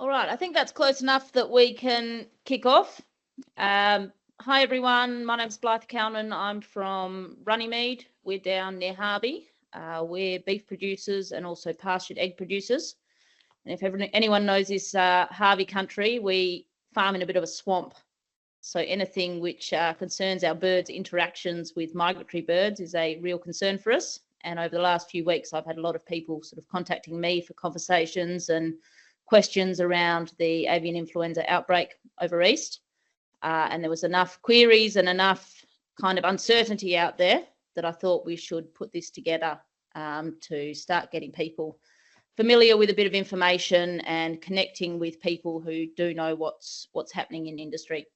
All right, I think that's close enough that we can kick off. Hi everyone, my name's Blythe Calnan. I'm from Runnymede. We're down near Harvey. We're beef producers and also pastured egg producers. And if anyone knows this Harvey country, we farm in a bit of a swamp. So anything which concerns our birds' interactions with migratory birds is a real concern for us. And over the last few weeks, I've had a lot of people sort of contacting me for conversations and questions around the avian influenza outbreak over east. And there was enough queries and enough kind of uncertainty out there that I thought we should put this together to start getting people familiar with a bit of information and connecting with people who do know what's happening in industry.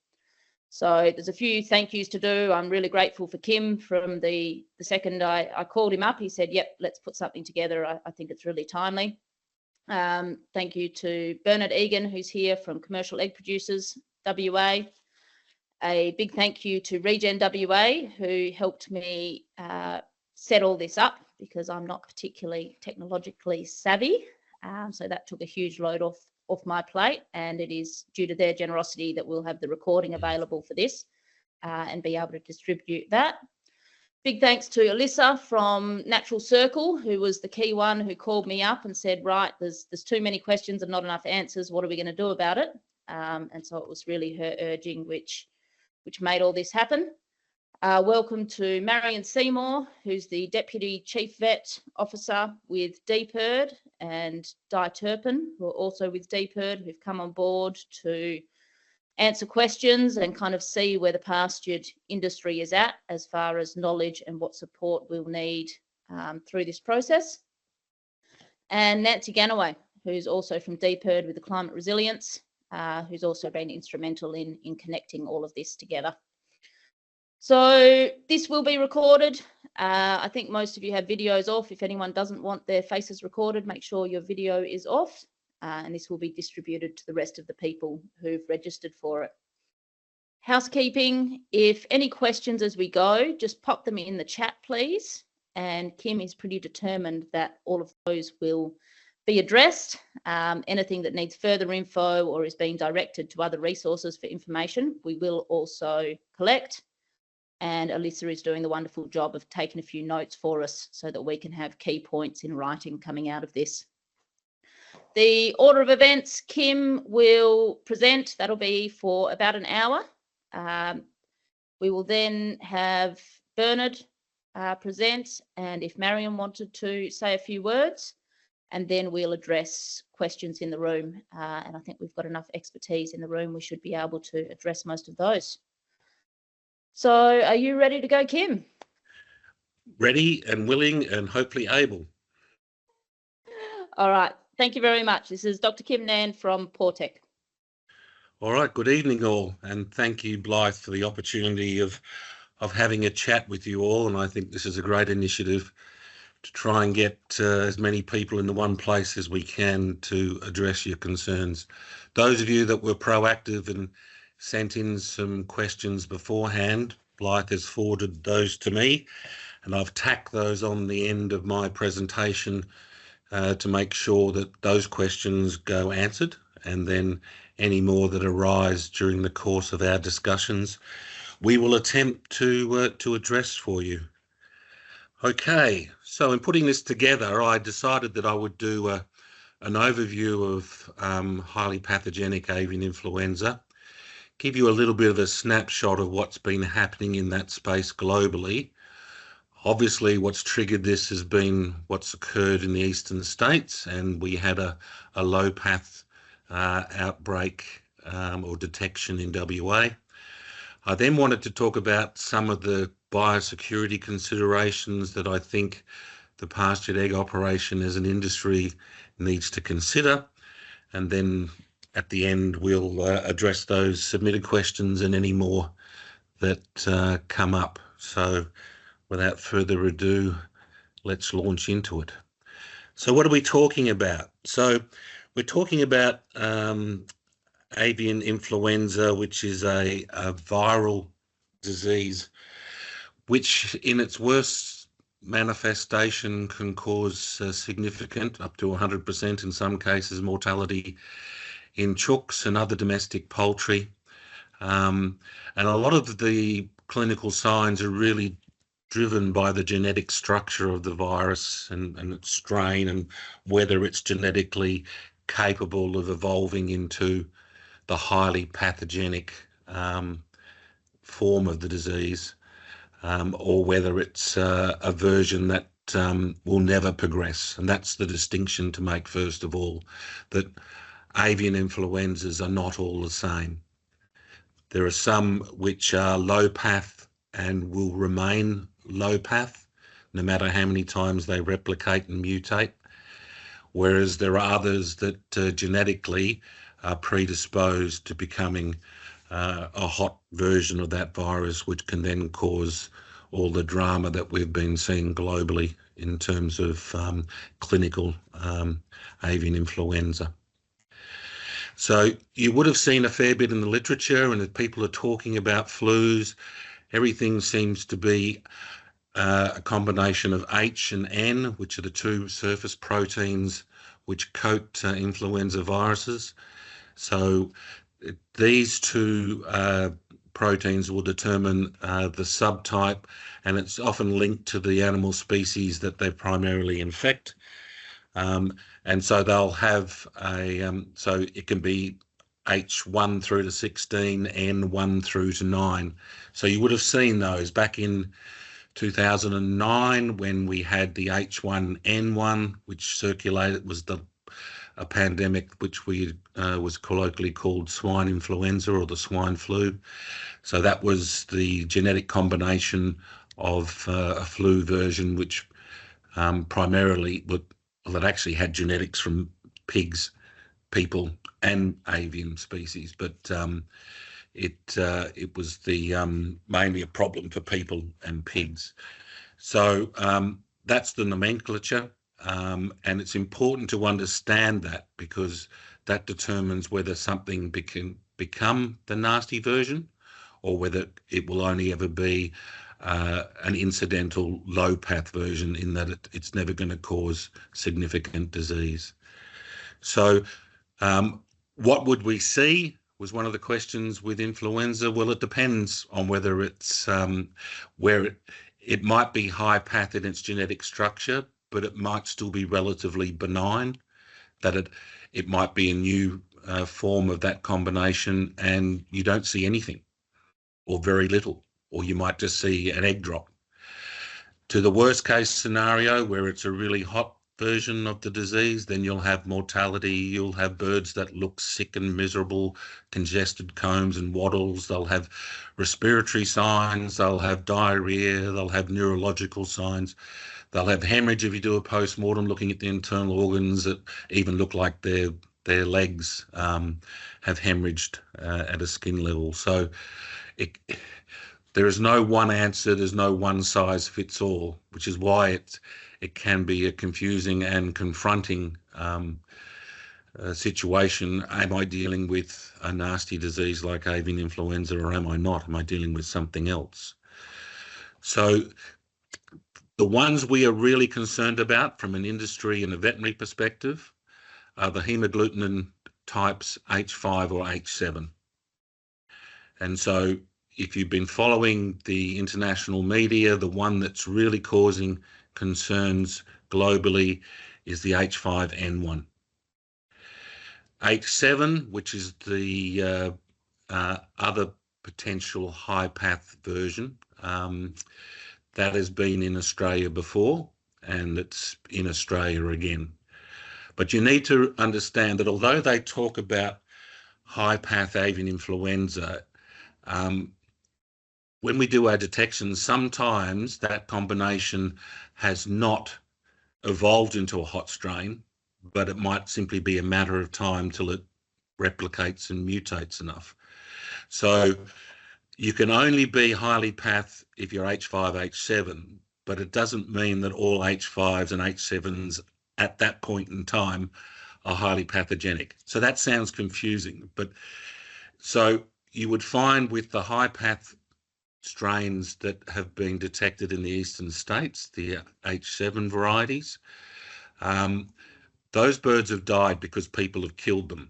So there's a few thank yous to do. I'm really grateful for Kim from the second I called him up. He said, yep, let's put something together. I think it's really timely. Thank you to Bernard Egan, who's here from Commercial Egg Producers, WA. A big thank you to Regen WA, who helped me set all this up because I'm not particularly technologically savvy. So that took a huge load off my plate, and it is due to their generosity that we'll have the recording available for this and be able to distribute that. Big thanks to Alyssa from Natural Circle, who was the key one who called me up and said, right, there's too many questions and not enough answers. What are we going to do about it? And so it was really her urging which made all this happen. Welcome to Marion Seymour, who's the Deputy Chief Vet Officer with DPIRD, and Di Turpin, who are also with DPIRD, who've come on board to answer questions and kind of see where the pastured industry is at as far as knowledge and what support we'll need through this process. And Nancy Ganaway, who's also from DPIRD with the Climate Resilience, who's also been instrumental in connecting all of this together. So this will be recorded. I think most of you have videos off. If anyone doesn't want their faces recorded, make sure your video is off. And this will be distributed to the rest of the people who've registered for it. Housekeeping, if any questions as we go, just pop them in the chat, please. And Kim is pretty determined that all of those will be addressed. Anything that needs further info or is being directed to other resources for information, we will also collect. And Alyssa is doing the wonderful job of taking a few notes for us so that we can have key points in writing coming out of this. The order of events, Kim will present. That'll be for about an hour. We will then have Bernard present, and if Marion wanted to say a few words, and then we'll address questions in the room. And I think we've got enough expertise in the room. We should be able to address most of those. So are you ready to go, Kim? Ready and willing and hopefully able. All right. Thank you very much. This is Dr. Kim Nairn from Portec. All right. Good evening, all. And thank you, Blythe, for the opportunity of having a chat with you all. And I think this is a great initiative to try and get as many people in the one place as we can to address your concerns. Those of you that were proactive and sent in some questions beforehand, Blythe has forwarded those to me, and I've tacked those on the end of my presentation to make sure that those questions go answered, and then any more that arise during the course of our discussions, we will attempt to address for you. Okay, so in putting this together, I decided that I would do an overview of highly pathogenic avian influenza, give you a little bit of a snapshot of what's been happening in that space globally. Obviously, what's triggered this has been what's occurred in the eastern states, and we had a low path outbreak or detection in WA. I then wanted to talk about some of the biosecurity considerations that I think the pastured egg operation as an industry needs to consider, and then at the end we'll address those submitted questions and any more that come up. So without further ado, let's launch into it. So what are we talking about? So we're talking about avian influenza, which is a viral disease, which in its worst manifestation can cause significant, up to 100% in some cases, mortality in chooks and other domestic poultry. And a lot of the clinical signs are really driven by the genetic structure of the virus and its strain, and whether it's genetically capable of evolving into the highly pathogenic form of the disease, or whether it's a version that will never progress. And that's the distinction to make, first of all, that avian influenzas are not all the same. There are some which are low path and will remain low path no matter how many times they replicate and mutate, whereas there are others that genetically are predisposed to becoming a hot version of that virus, which can then cause all the drama that we've been seeing globally in terms of clinical avian influenza. So you would have seen a fair bit in the literature, and if people are talking about flus, everything seems to be a combination of H and N, which are the two surface proteins which coat influenza viruses. So these two proteins will determine the subtype, and it's often linked to the animal species that they primarily infect. And so they'll have so it can be H1 through to 16, N1 through to 9. So you would have seen those back in 2009 when we had the H1N1, which circulated, was a pandemic which was colloquially called swine influenza or the swine flu. So that was the genetic combination of a flu version, which primarily that actually had genetics from pigs, people, and avian species, but it was mainly a problem for people and pigs. So that's the nomenclature, and it's important to understand that, because that determines whether something can become the nasty version or whether it will only ever be an incidental low path version, in that it's never going to cause significant disease. So what would we see was one of the questions with influenza. Well, it depends on whether it's where it might be high path in its genetic structure, but it might still be relatively benign, that it might be a new form of that combination and you don't see anything or very little, or you might just see an egg drop. To the worst case scenario, where it's a really hot version of the disease, then you'll have mortality, you'll have birds that look sick and miserable, congested combs and waddles, they'll have respiratory signs, they'll have diarrhea, they'll have neurological signs, they'll have hemorrhage if you do a post-mortem looking at the internal organs that even look like their legs have hemorrhaged at a skin level. So there is no one answer, there's no one size fits all, which is why it can be a confusing and confronting situation. Am I dealing with a nasty disease like avian influenza, or am I not? Am I dealing with something else? So the ones we are really concerned about from an industry and a veterinary perspective are the hemagglutinin types H5 or H7. And so if you've been following the international media, the one that's really causing concerns globally is the H5N1. H7, which is the other potential high path version, that has been in Australia before, and it's in Australia again. But you need to understand that although they talk about high path avian influenza, when we do our detections, sometimes that combination has not evolved into a hot strain, but it might simply be a matter of time till it replicates and mutates enough. So you can only be highly path if you're H5, H7, but it doesn't mean that all H5s and H7s at that point in time are highly pathogenic. So that sounds confusing, but so you would find with the high path strains that have been detected in the eastern states, the H7 varieties, those birds have died because people have killed them.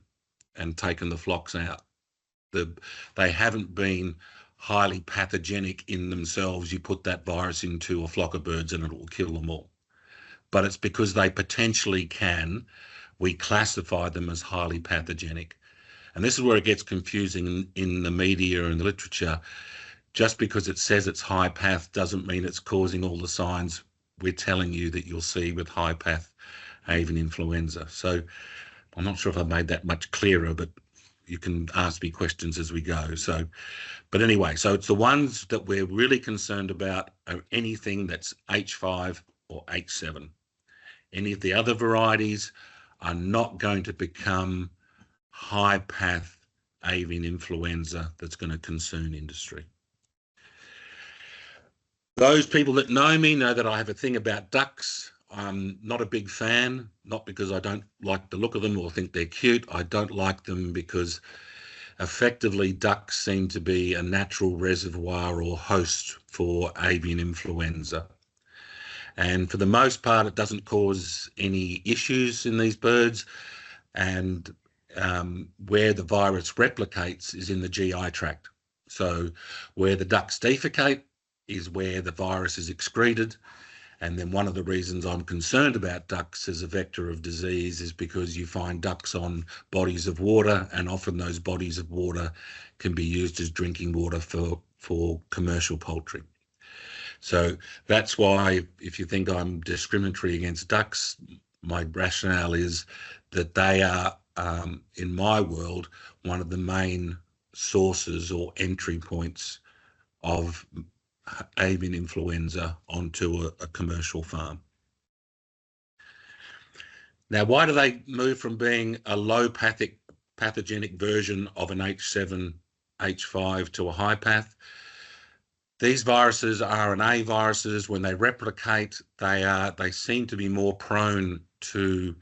and taken the flocks out. They haven't been highly pathogenic in themselves. You put that virus into a flock of birds and it will kill them all. But it's because they potentially can, we classify them as highly pathogenic. And this is where it gets confusing in the media and the literature. Just because it says it's high path doesn't mean it's causing all the signs we're telling you that you'll see with high path avian influenza. So I'm not sure if I made that much clearer, but you can ask me questions as we go. So, but anyway, so it's the ones that we're really concerned about are anything that's H5 or H7. Any of the other varieties are not going to become high path avian influenza that's going to concern industry. Those people that know me know that I have a thing about ducks. I'm not a big fan, not because I don't like the look of them or think they're cute. I don't like them because effectively ducks seem to be a natural reservoir or host for avian influenza. And for the most part, it doesn't cause any issues in these birds. And where the virus replicates is in the GI tract. So where the ducks defecate is where the virus is excreted. And then one of the reasons I'm concerned about ducks as a vector of disease is because you find ducks on bodies of water, and often those bodies of water can be used as drinking water for commercial poultry. So that's why, if you think I'm discriminatory against ducks, my rationale is that they are, in my world, one of the main sources or entry points of avian influenza onto a commercial farm. Now, why do they move from being a low pathogenic version of an H7, H5 to a high path? These viruses, RNA viruses, when they replicate, they seem to be more prone to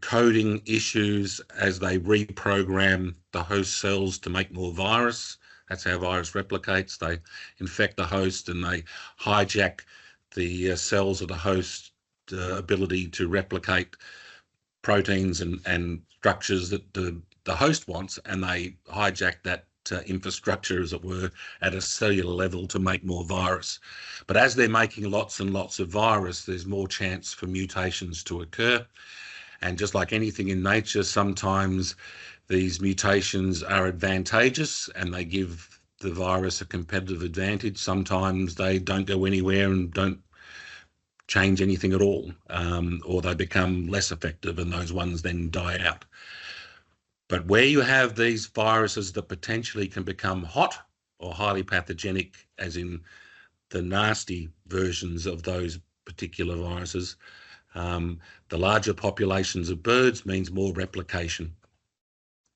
coding issues as they reprogram the host cells to make more virus. That's how virus replicates. They infect the host and they hijack the cells of the host ability to replicate proteins and structures that the host wants, and they hijack that infrastructure, as it were, at a cellular level to make more virus. But as they're making lots and lots of virus, there's more chance for mutations to occur. And just like anything in nature, sometimes these mutations are advantageous and they give the virus a competitive advantage. Sometimes they don't go anywhere and don't change anything at all, or they become less effective and those ones then die out. But where you have these viruses that potentially can become hot or highly pathogenic, as in the nasty versions of those particular viruses, the larger populations of birds means more replication.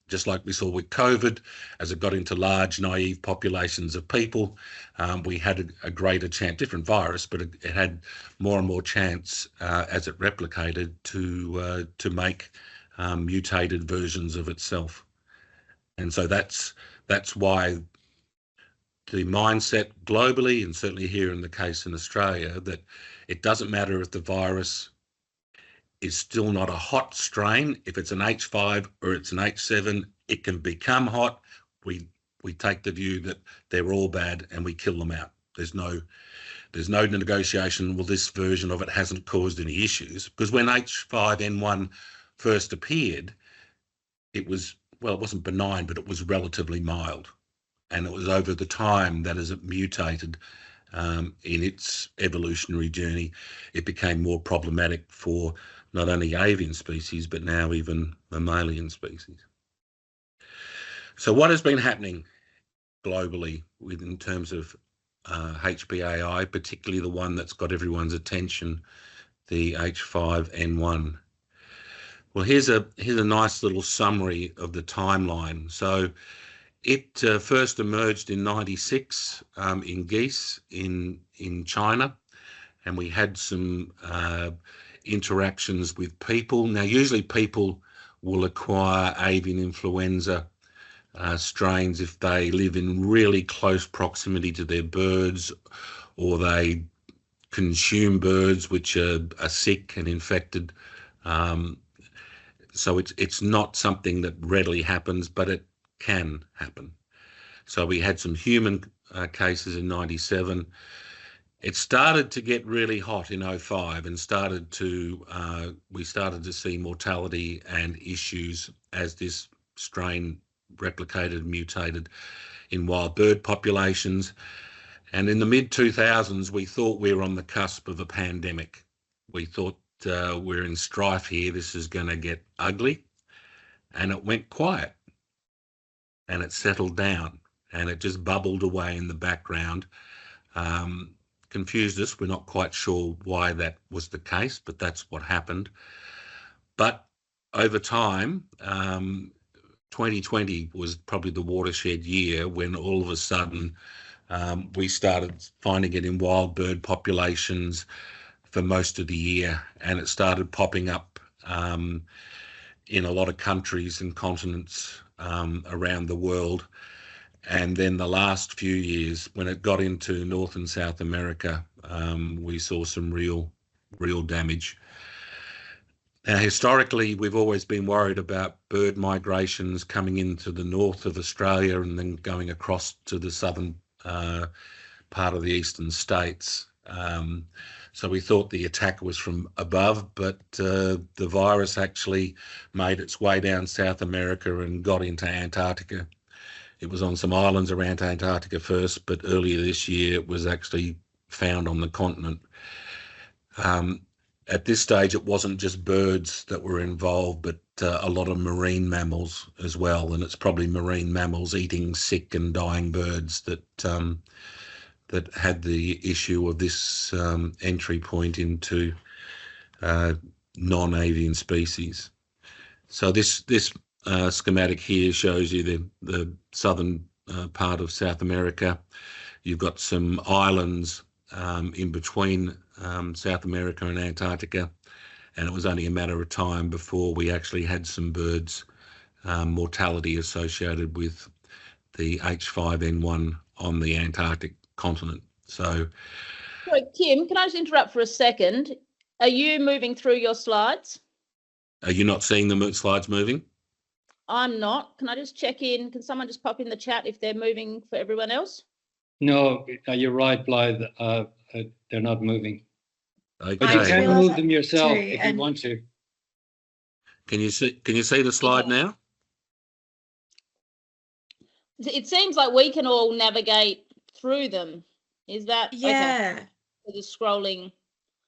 Just like we saw with COVID, as it got into large naive populations of people, we had a greater chance, different virus, but it had more and more chance as it replicated to make mutated versions of itself. And so that's why the mindset globally, and certainly here in the case in Australia, that it doesn't matter if the virus is still not a hot strain. If it's an H5 or it's an H7, it can become hot. We take the view that they're all bad and we kill them out. There's no negotiation. Well, this version of it hasn't caused any issues, because when H5N1 first appeared, it wasn't benign, but it was relatively mild. And it was over the time that as it mutated in its evolutionary journey, it became more problematic for not only avian species, but now even mammalian species. So what has been happening globally in terms of HPAI, particularly the one that's got everyone's attention, the H5N1? Well, here's a nice little summary of the timeline. So it first emerged in '96 in geese in China, and we had some interactions with people. Now, usually people will acquire avian influenza strains if they live in really close proximity to their birds, or they consume birds which are sick and infected. So it's not something that readily happens, but it can happen. So we had some human cases in 97. It started to get really hot in 05 and we started to see mortality and issues as this strain replicated, mutated in wild bird populations. And in the mid-2000s, we thought we were on the cusp of a pandemic. We thought we're in strife here, this is going to get ugly. And it went quiet and it settled down and it just bubbled away in the background. Confused us. We're not quite sure why that was the case, but that's what happened. But over time, 2020 was probably the watershed year when all of a sudden we started finding it in wild bird populations for most of the year, and it started popping up in a lot of countries and continents around the world. And then the last few years, when it got into North and South America, we saw some real damage. Now, historically, we've always been worried about bird migrations coming into the north of Australia and then going across to the southern part of the eastern states. So we thought the attack was from above, but the virus actually made its way down South America and got into Antarctica. It was on some islands around Antarctica first, but earlier this year it was actually found on the continent. At this stage, it wasn't just birds that were involved, but a lot of marine mammals as well. And it's probably marine mammals eating sick and dying birds that that had the issue of this entry point into non-avian species. So this schematic here shows you the southern part of South America. You've got some islands in between South America and Antarctica, and it was only a matter of time before we actually had some birds mortality associated with the H5N1 on the Antarctic continent. So, sorry, Kim, can I just interrupt for a second? Are you moving through your slides? Are you not seeing the slides moving? I'm not. Can I just check in? Can someone just pop in the chat if they're moving for everyone else? No, you're right, Blythe. They're not moving. Okay. But you can move them yourself too, if you want to. Can you see the slide now? It seems like we can all navigate through them. Is that Yeah. okay? For the scrolling.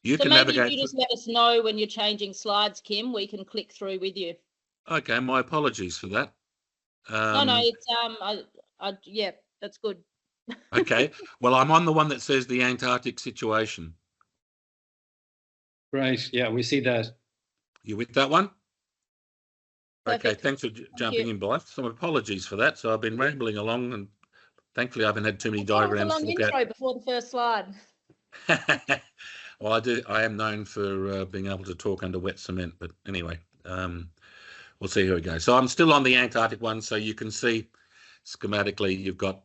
You So can maybe navigate. if you just let us know when you're changing slides, Kim, we can click through with you. Okay, my apologies for that. No, it's yeah, that's good. Okay, well, I'm on the one that says the Antarctic situation. Right, yeah, we see that. You with that one? Perfect. Okay, thanks for jumping in, Blythe. Some apologies for that. So I've been rambling along, and thankfully I haven't had too many diagrams to look intro at. before the first slide. Well, I am known for being able to talk under wet cement, but anyway, we'll see how we go. So I'm still on the Antarctic one, so you can see schematically you've got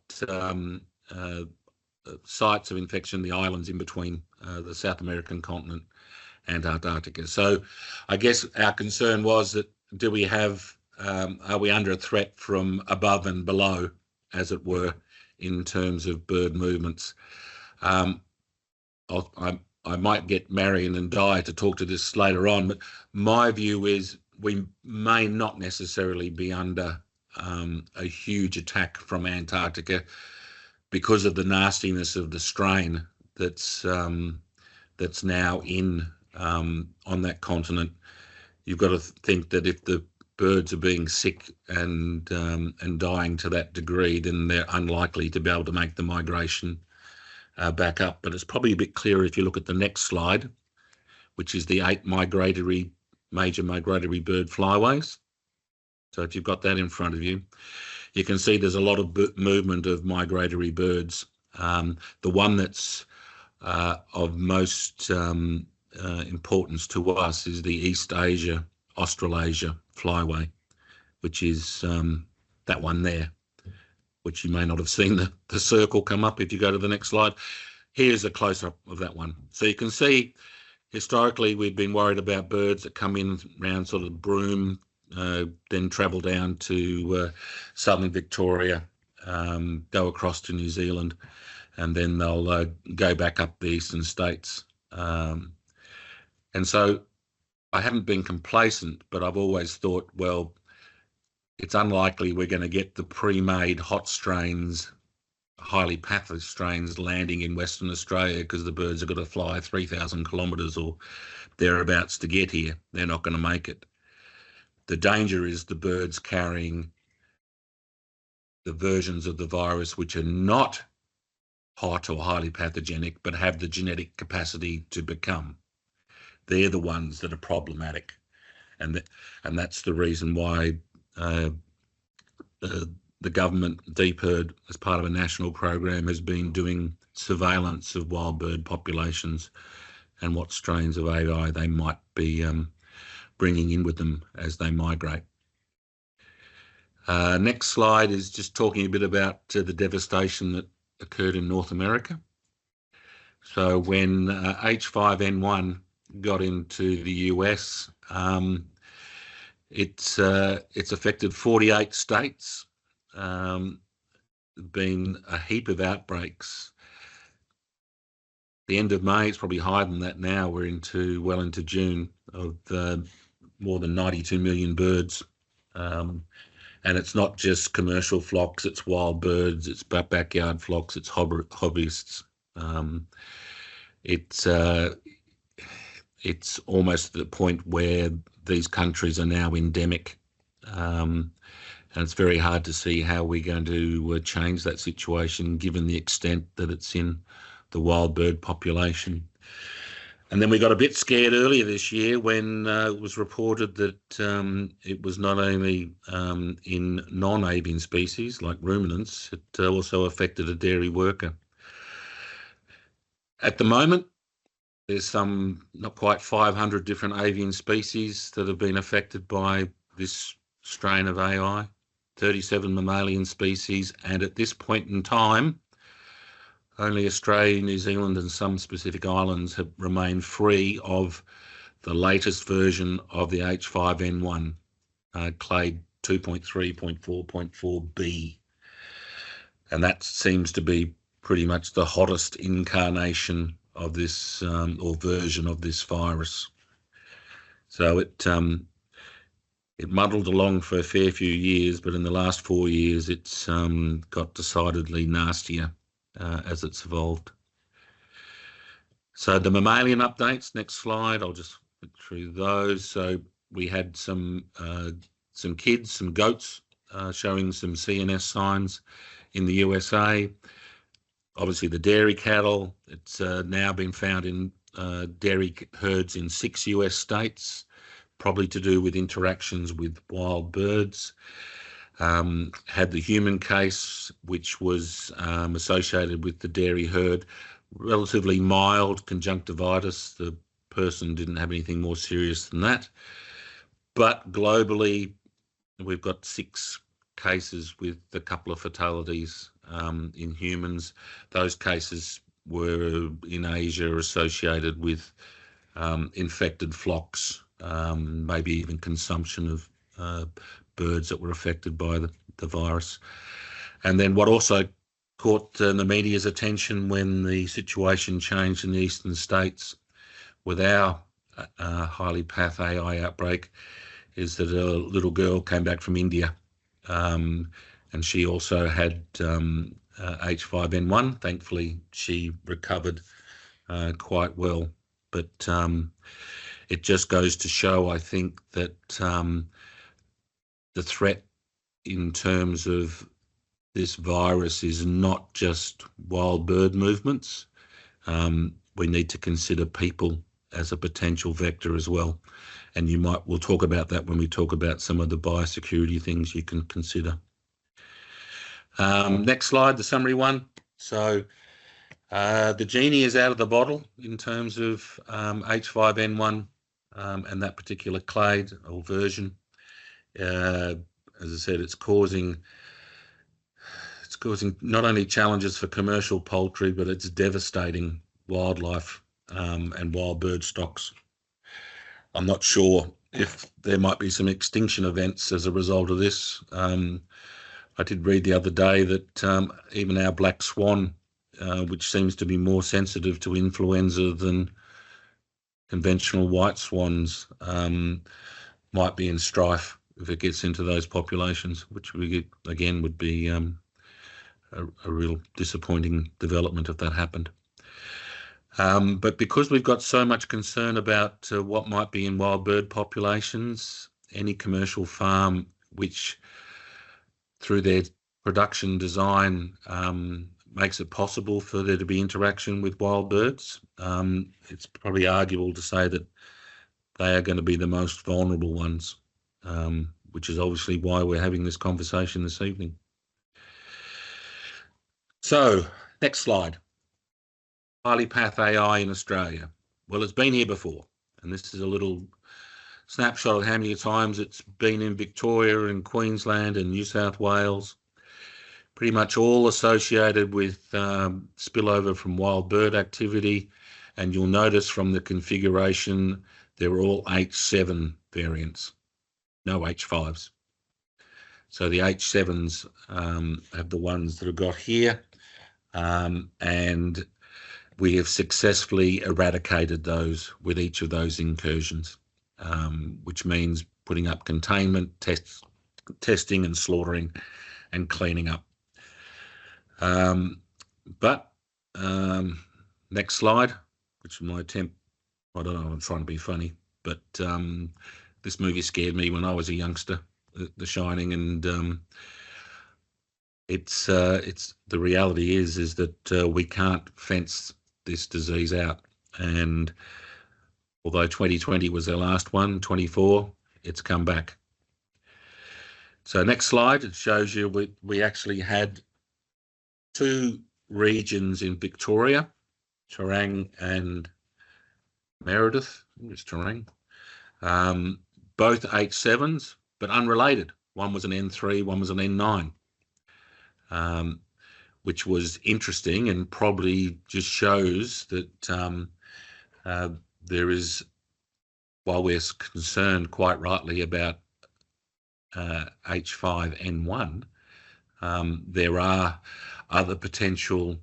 sites of infection, the islands in between the South American continent and Antarctica. So I guess our concern was that do we have, are we under a threat from above and below, as it were, in terms of bird movements? I might get Marion and Di to talk to this later on, but my view is we may not necessarily be under a huge attack from Antarctica because of the nastiness of the strain that's now in on that continent. You've got to think that if the birds are being sick and dying to that degree, then they're unlikely to be able to make the migration back up. But it's probably a bit clearer if you look at the next slide, which is the 8 major migratory bird flyways. So if you've got that in front of you, you can see there's a lot of movement of migratory birds. The one that's of most importance to us is the East Asia, Australasia flyway, which is that one there, which you may not have seen the circle come up if you go to the next slide. Here's a close-up of that one. So you can see historically we've been worried about birds that come in around sort of Broome, then travel down to southern Victoria, go across to New Zealand, and then they'll go back up the eastern states. And so I haven't been complacent, but I've always thought, well, it's unlikely we're going to get the pre-made hot strains, highly pathogen strains landing in Western Australia, because the birds have got to fly 3,000 kilometres or thereabouts to get here. They're not going to make it. The danger is the birds carrying the versions of the virus which are not hot or highly pathogenic, but have the genetic capacity to become. They're the ones that are problematic. And that's the reason why the government, DPIRD, as part of a national program, has been doing surveillance of wild bird populations and what strains of AI they might be bringing in with them as they migrate. Next slide is just talking a bit about the devastation that occurred in North America. So when H5N1 got into the US, it's affected 48 states. Been a heap of outbreaks. The end of May, it's probably higher than that now. We're well into June, of more than 92 million birds. And it's not just commercial flocks, it's wild birds, it's backyard flocks, it's hobbyists. It's almost at the point where these countries are now endemic. And it's very hard to see how we're going to change that situation, given the extent that it's in the wild bird population. And then we got a bit scared earlier this year when it was reported that it was not only in non-avian species like ruminants, it also affected a dairy worker. At the moment, there's some not quite 500 different avian species that have been affected by this strain of AI, 37 mammalian species, and at this point in time, only Australia, New Zealand and some specific islands have remained free of the latest version of the H5N1, clade 2.3.4.4b. And that seems to be pretty much the hottest incarnation of this or version of this virus. So it muddled along for a fair few years, but in the last 4 years, it's got decidedly nastier as it's evolved. So the mammalian updates, next slide, I'll just look through those. So we had some kids, some goats showing some CNS signs in the USA. Obviously the dairy cattle, it's now been found in dairy herds in 6 US states, probably to do with interactions with wild birds. Had the human case, which was associated with the dairy herd, relatively mild conjunctivitis. The person didn't have anything more serious than that. But globally, we've got 6 cases with a couple of fatalities in humans. Those cases were in Asia associated with infected flocks, maybe even consumption of birds that were affected by the virus. And then what also caught the media's attention when the situation changed in the eastern states with our highly path AI outbreak is that a little girl came back from India, and she also had H5N1. Thankfully, she recovered quite well. But it just goes to show, I think, that the threat in terms of this virus is not just wild bird movements. We need to consider people as a potential vector as well. And we'll talk about that when we talk about some of the biosecurity things you can consider. Next slide, the summary one. So the genie is out of the bottle in terms of H5N1 and that particular clade or version. As I said, it's causing not only challenges for commercial poultry, but it's devastating wildlife and wild bird stocks. I'm not sure if there might be some extinction events as a result of this. I did read the other day that even our black swan, which seems to be more sensitive to influenza than conventional white swans, might be in strife if it gets into those populations, which again would be a real disappointing development if that happened. But because we've got so much concern about what might be in wild bird populations, any commercial farm which through their production design makes it possible for there to be interaction with wild birds, it's probably arguable to say that they are going to be the most vulnerable ones, which is obviously why we're having this conversation this evening. So, next slide. Highly path AI in Australia. Well, it's been here before, and this is a little snapshot of how many times it's been in Victoria and Queensland and New South Wales, pretty much all associated with spillover from wild bird activity. And you'll notice from the configuration, they're all H7 variants, no H5s. So the H7s have the ones that have got here, and we have successfully eradicated those with each of those incursions, which means putting up containment, testing and slaughtering and cleaning up. Next slide, which is my attempt. I don't know, I'm trying to be funny, but this movie scared me when I was a youngster, The Shining, and it's the reality is that we can't fence this disease out. And although 2020 was our last one, 24, it's come back. So next slide, it shows you we actually had 2 regions in Victoria, Terang and Meredith. It's Terang. Both H7s, but unrelated. One was an N3, one was an N9. Which was interesting and probably just shows that there is, while we're concerned quite rightly about H5N1, there are other potential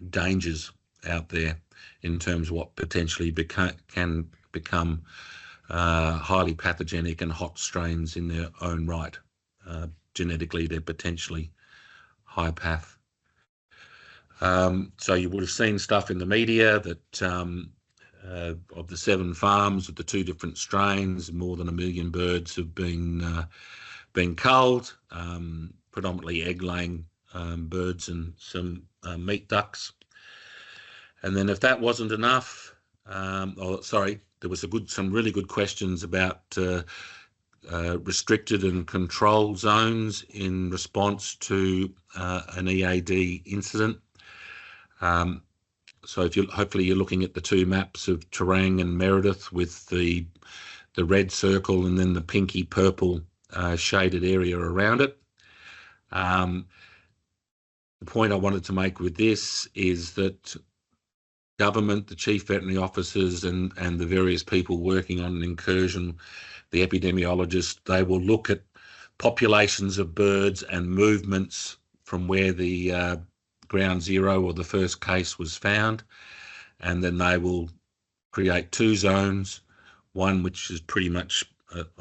dangers out there in terms of what potentially can become highly pathogenic and hot strains in their own right. Genetically, they're potentially high path. So you would have seen stuff in the media that of the 7 farms with the 2 different strains, more than 1 million birds have been culled, predominantly egg-laying birds and some meat ducks. And then if that wasn't enough, there was some really good questions about restricted and control zones in response to an EAD incident. So if hopefully you're looking at the 2 maps of Terang and Meredith with the red circle and then the pinky purple shaded area around it. The point I wanted to make with this is that government, the chief veterinary officers and the various people working on an incursion, the epidemiologists, they will look at populations of birds and movements from where the ground zero or the first case was found, and then they will create 2 zones, one which is pretty much,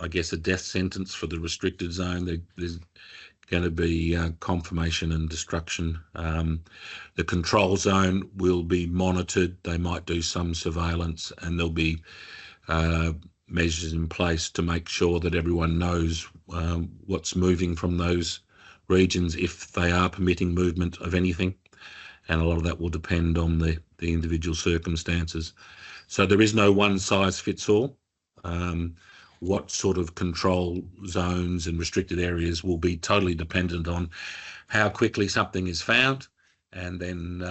I guess, a death sentence for the restricted zone. There's going to be confirmation and destruction. The control zone will be monitored. They might do some surveillance, and there'll be measures in place to make sure that everyone knows what's moving from those regions, if they are permitting movement of anything, and a lot of that will depend on the individual circumstances. So there is no one size fits all. What sort of control zones and restricted areas will be totally dependent on how quickly something is found, and then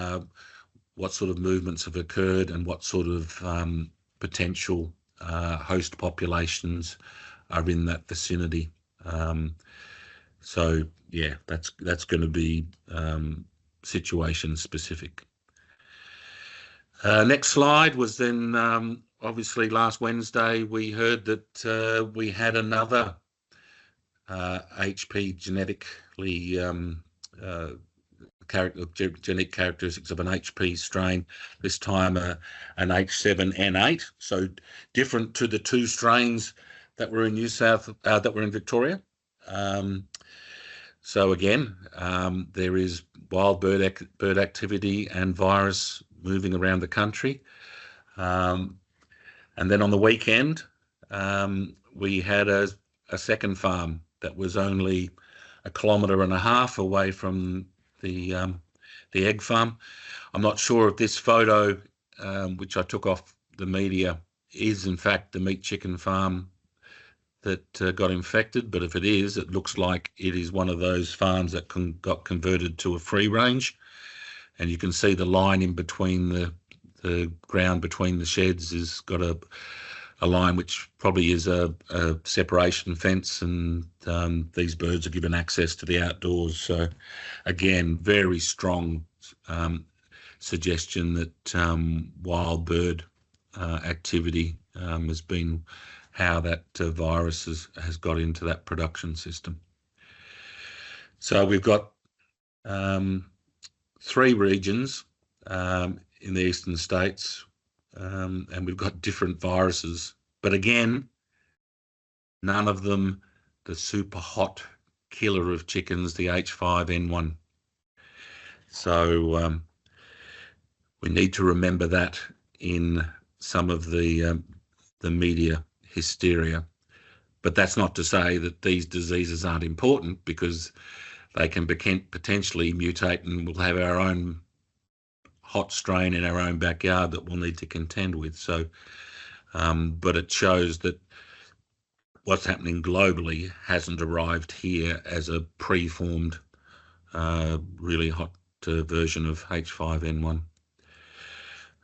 what sort of movements have occurred and what sort of potential host populations are in that vicinity. So yeah, that's going to be situation specific. Next slide was then obviously last Wednesday we heard that we had another HP genetically genetic characteristics of an HP strain, this time an H7N8, so different to the two strains that were in that were in Victoria. So again, there is wild bird activity and virus moving around the country. And then on the weekend, we had a second farm that was only 1.5 kilometres away from the egg farm. I'm not sure if this photo, which I took off the media, is in fact the meat chicken farm that got infected, but if it is, it looks like it is one of those farms that got converted to a free range. And you can see the line in between the ground between the sheds has got a line which probably is a separation fence, and these birds are given access to the outdoors. So again, very strong suggestion that wild bird activity has been how that virus has got into that production system. So we've got 3 regions in the eastern states, and we've got different viruses, but again, none of them the super hot killer of chickens, the H5N1. So we need to remember that in some of the media hysteria. But that's not to say that these diseases aren't important, because they can potentially mutate, and we'll have our own hot strain in our own backyard that we'll need to contend with. So, but it shows that what's happening globally hasn't arrived here as a preformed, really hot version of H5N1.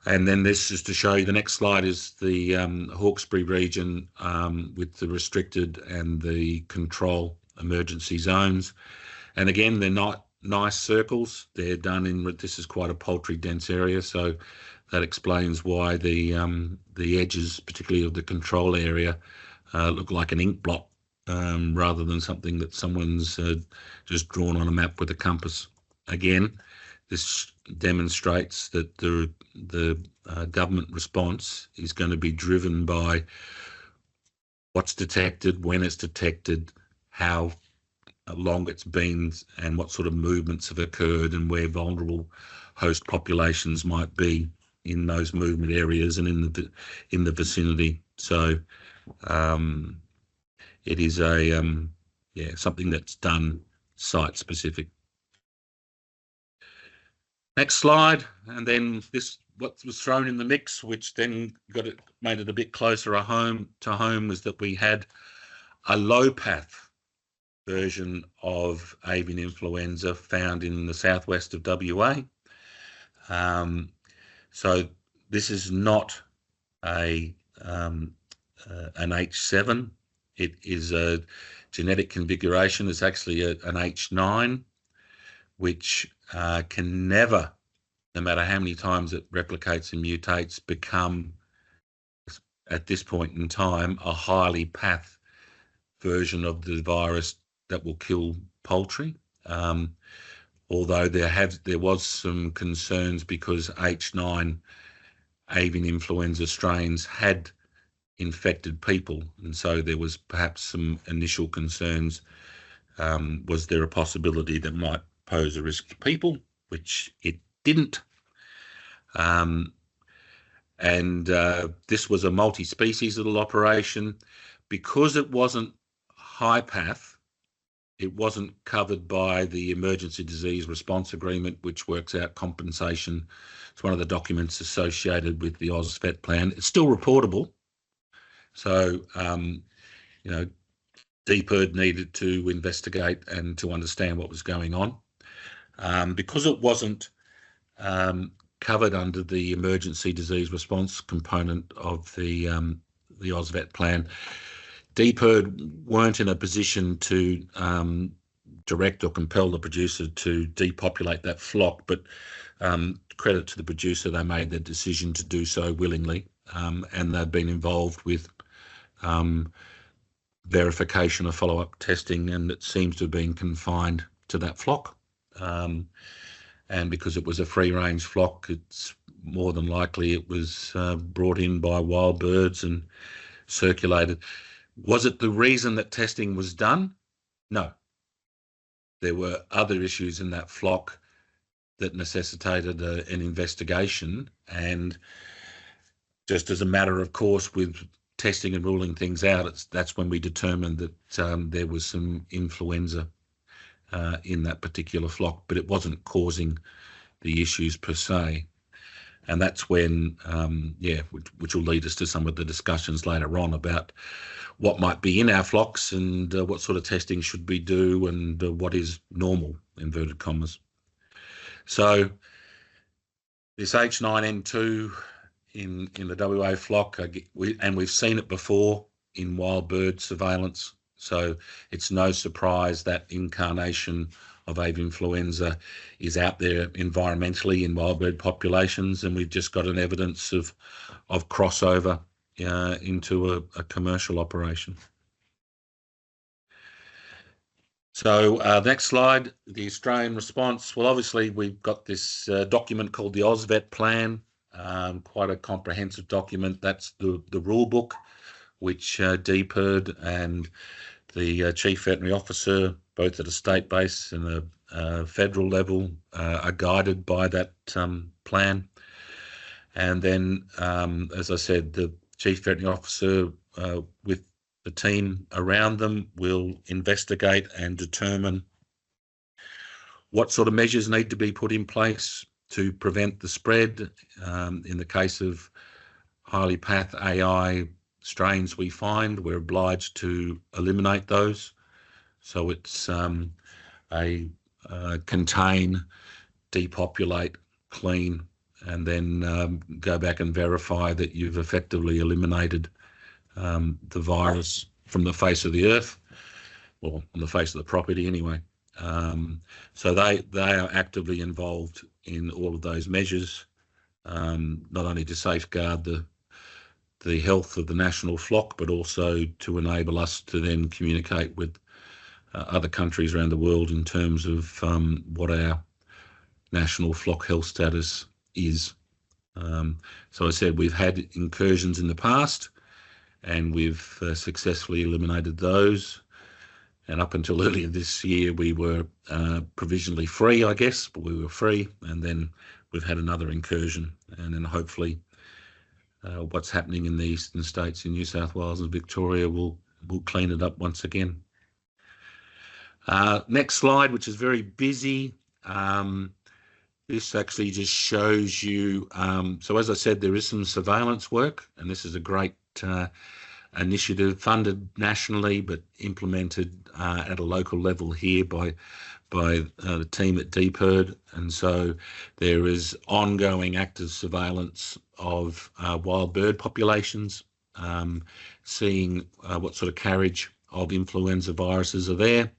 And then this is to show you, the next slide is the Hawkesbury region with the restricted and the control emergency zones. And again, they're not nice circles. They're done in, this is quite a poultry dense area, so that explains why the edges, particularly of the control area, look like an ink blot rather than something that someone's just drawn on a map with a compass. Again, this demonstrates that the government response is going to be driven by what's detected, when it's detected, how long it's been, and what sort of movements have occurred, and where vulnerable host populations might be in those movement areas and in the vicinity. So it is something that's done site specific. Next slide, and then this, what was thrown in the mix, which then made it a bit closer to home, was that we had a low path version of avian influenza found in the southwest of WA. So this is not an H7. It is a genetic configuration. It's actually an H9, which can never, no matter how many times it replicates and mutates, become, at this point in time, a highly path version of the virus that will kill poultry. Although there was some concerns because H9 avian influenza strains had infected people, and so there was perhaps some initial concerns. Was there a possibility that might pose a risk to people, which it didn't. This was a multi-species little operation. Because it wasn't high path, it wasn't covered by the Emergency Disease Response Agreement, which works out compensation. It's one of the documents associated with the AusVet plan. It's still reportable. So, DPIRD needed to investigate and to understand what was going on. Because it wasn't covered under the emergency disease response component of the AusVet plan, DPIRD weren't in a position to direct or compel the producer to depopulate that flock, but credit to the producer, they made the decision to do so willingly. and they've been involved with verification of follow-up testing, and it seems to have been confined to that flock. And because it was a free-range flock, it's more than likely it was brought in by wild birds and circulated. Was it the reason that testing was done? No. There were other issues in that flock that necessitated an investigation, and just as a matter of course with testing and ruling things out, that's when we determined that there was some influenza in that particular flock, but it wasn't causing the issues per se. And that's when, which will lead us to some of the discussions later on about what might be in our flocks and what sort of testing should we do and what is normal, inverted commas. So this H9N2 in the WA flock, and we've seen it before in wild bird surveillance, so it's no surprise that incarnation of avian influenza is out there environmentally in wild bird populations, and we've just got an evidence of crossover into a commercial operation. So next slide, the Australian response. Well, obviously we've got this document called the AusVet plan, quite a comprehensive document. That's the rule book, which DPIRD and the Chief Veterinary Officer, both at a state base and a federal level, are guided by that plan. And then, as I said, the Chief Veterinary Officer with the team around them will investigate and determine what sort of measures need to be put in place to prevent the spread. In the case of highly path AI strains we find, we're obliged to eliminate those. So it's contain, depopulate, clean, and then go back and verify that you've effectively eliminated the virus from the face of the earth, or on the face of the property anyway. So they are actively involved in all of those measures, not only to safeguard the health of the national flock, but also to enable us to then communicate with other countries around the world in terms of what our national flock health status is. So I said we've had incursions in the past, and we've successfully eliminated those. And up until earlier this year, we were provisionally free, I guess, but we were free. And then we've had another incursion. And then hopefully what's happening in the eastern states in New South Wales and Victoria will clean it up once again. Next slide, which is very busy. This actually just shows you, so as I said, there is some surveillance work, and this is a great initiative funded nationally but implemented at a local level here by the team at DPIRD. And so there is ongoing active surveillance of wild bird populations, seeing what sort of carriage of influenza viruses are there.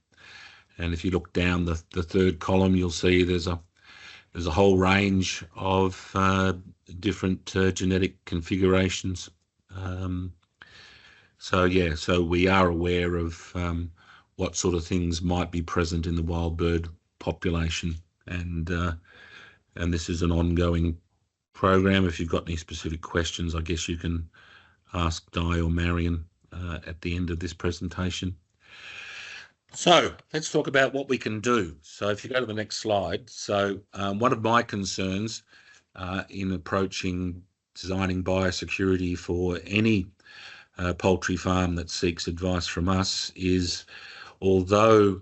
And if you look down the third column, you'll see there's a whole range of different genetic configurations. So we are aware of what sort of things might be present in the wild bird population, and this is an ongoing program. If you've got any specific questions, I guess you can ask Di or Marion at the end of this presentation. So let's talk about what we can do. So if you go to the next slide. So one of my concerns in designing biosecurity for any poultry farm that seeks advice from us is, although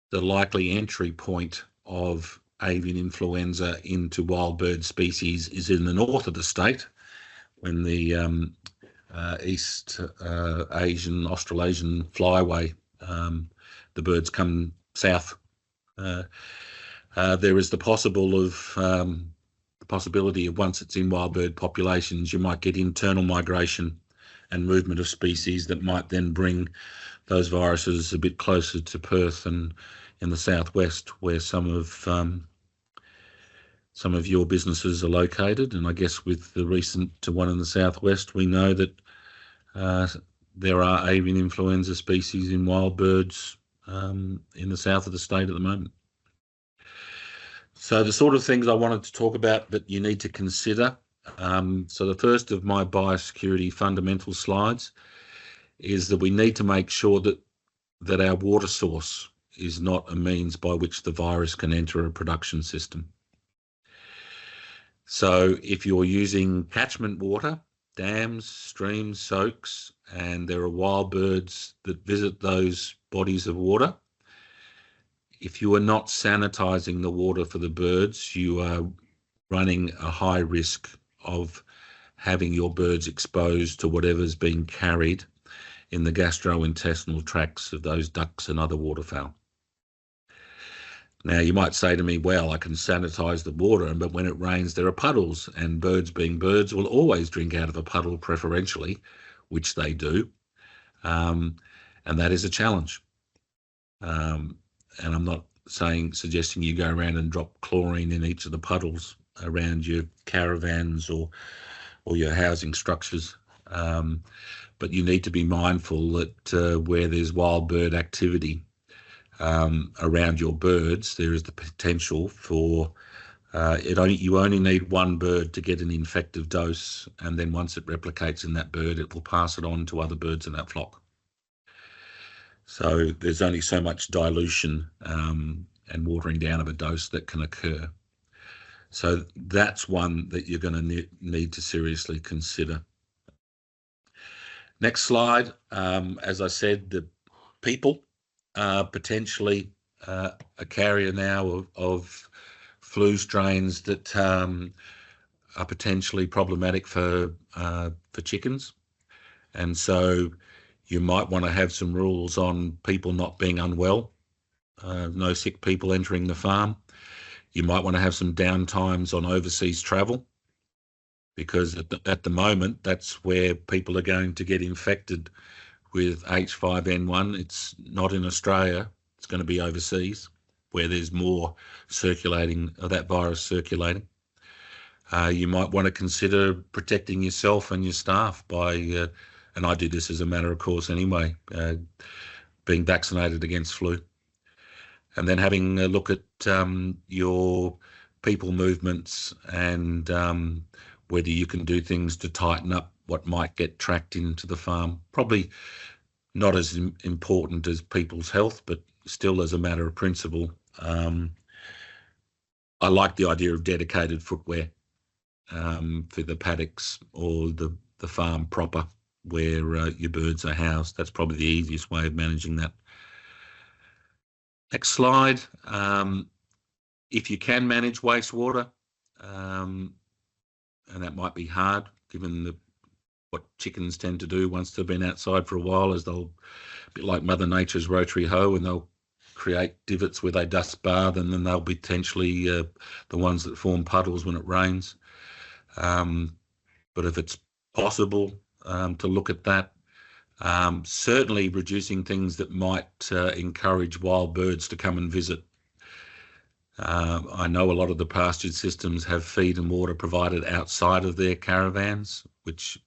the likely entry point of avian influenza into wild bird species is in the north of the state, when the East Asian, Australasian flyway, the birds come south, there is the possibility of, once it's in wild bird populations, you might get internal migration and movement of species that might then bring those viruses a bit closer to Perth and in the southwest, where some of some of your businesses are located. And I guess with the recent one in the southwest, we know that there are avian influenza species in wild birds in the south of the state at the moment. So the sort of things I wanted to talk about that you need to consider. So the first of my biosecurity fundamental slides is that we need to make sure that our water source is not a means by which the virus can enter a production system. So if you're using catchment water, dams, streams, soaks, and there are wild birds that visit those bodies of water, if you are not sanitizing the water for the birds, you are running a high risk of having your birds exposed to whatever's being carried in the gastrointestinal tracts of those ducks and other waterfowl. Now, you might say to me, well, I can sanitize the water, but when it rains, there are puddles, and birds being birds will always drink out of a puddle preferentially, which they do. And that is a challenge. And I'm not suggesting you go around and drop chlorine in each of the puddles around your caravans or your housing structures. But you need to be mindful that where there's wild bird activity around your birds, there is the potential for you only need one bird to get an infective dose, and then once it replicates in that bird, it will pass it on to other birds in that flock. So there's only so much dilution and watering down of a dose that can occur. So that's one that you're going to need to seriously consider. Next slide. As I said, the people are potentially a carrier now of flu strains that are potentially problematic for chickens. And so you might want to have some rules on people not being unwell, no sick people entering the farm. You might want to have some downtimes on overseas travel, because at the moment, that's where people are going to get infected with H5N1. It's not in Australia, it's going to be overseas, where there's more circulating of that virus circulating. You might want to consider protecting yourself and your staff by, and I do this as a matter of course anyway, being vaccinated against flu. And then having a look at your people movements and whether you can do things to tighten up what might get tracked into the farm. Probably not as important as people's health, but still as a matter of principle. I like the idea of dedicated footwear for the paddocks or the farm proper where your birds are housed. That's probably the easiest way of managing that. Next slide. If you can manage wastewater, and that might be hard given what chickens tend to do once they've been outside for a while, is they'll, a bit like Mother Nature's rotary hoe, and they'll create divots where they dust bathe, and then they'll be potentially the ones that form puddles when it rains. But if it's possible to look at that, certainly reducing things that might encourage wild birds to come and visit. I know a lot of the pastured systems have feed and water provided outside of their caravans, which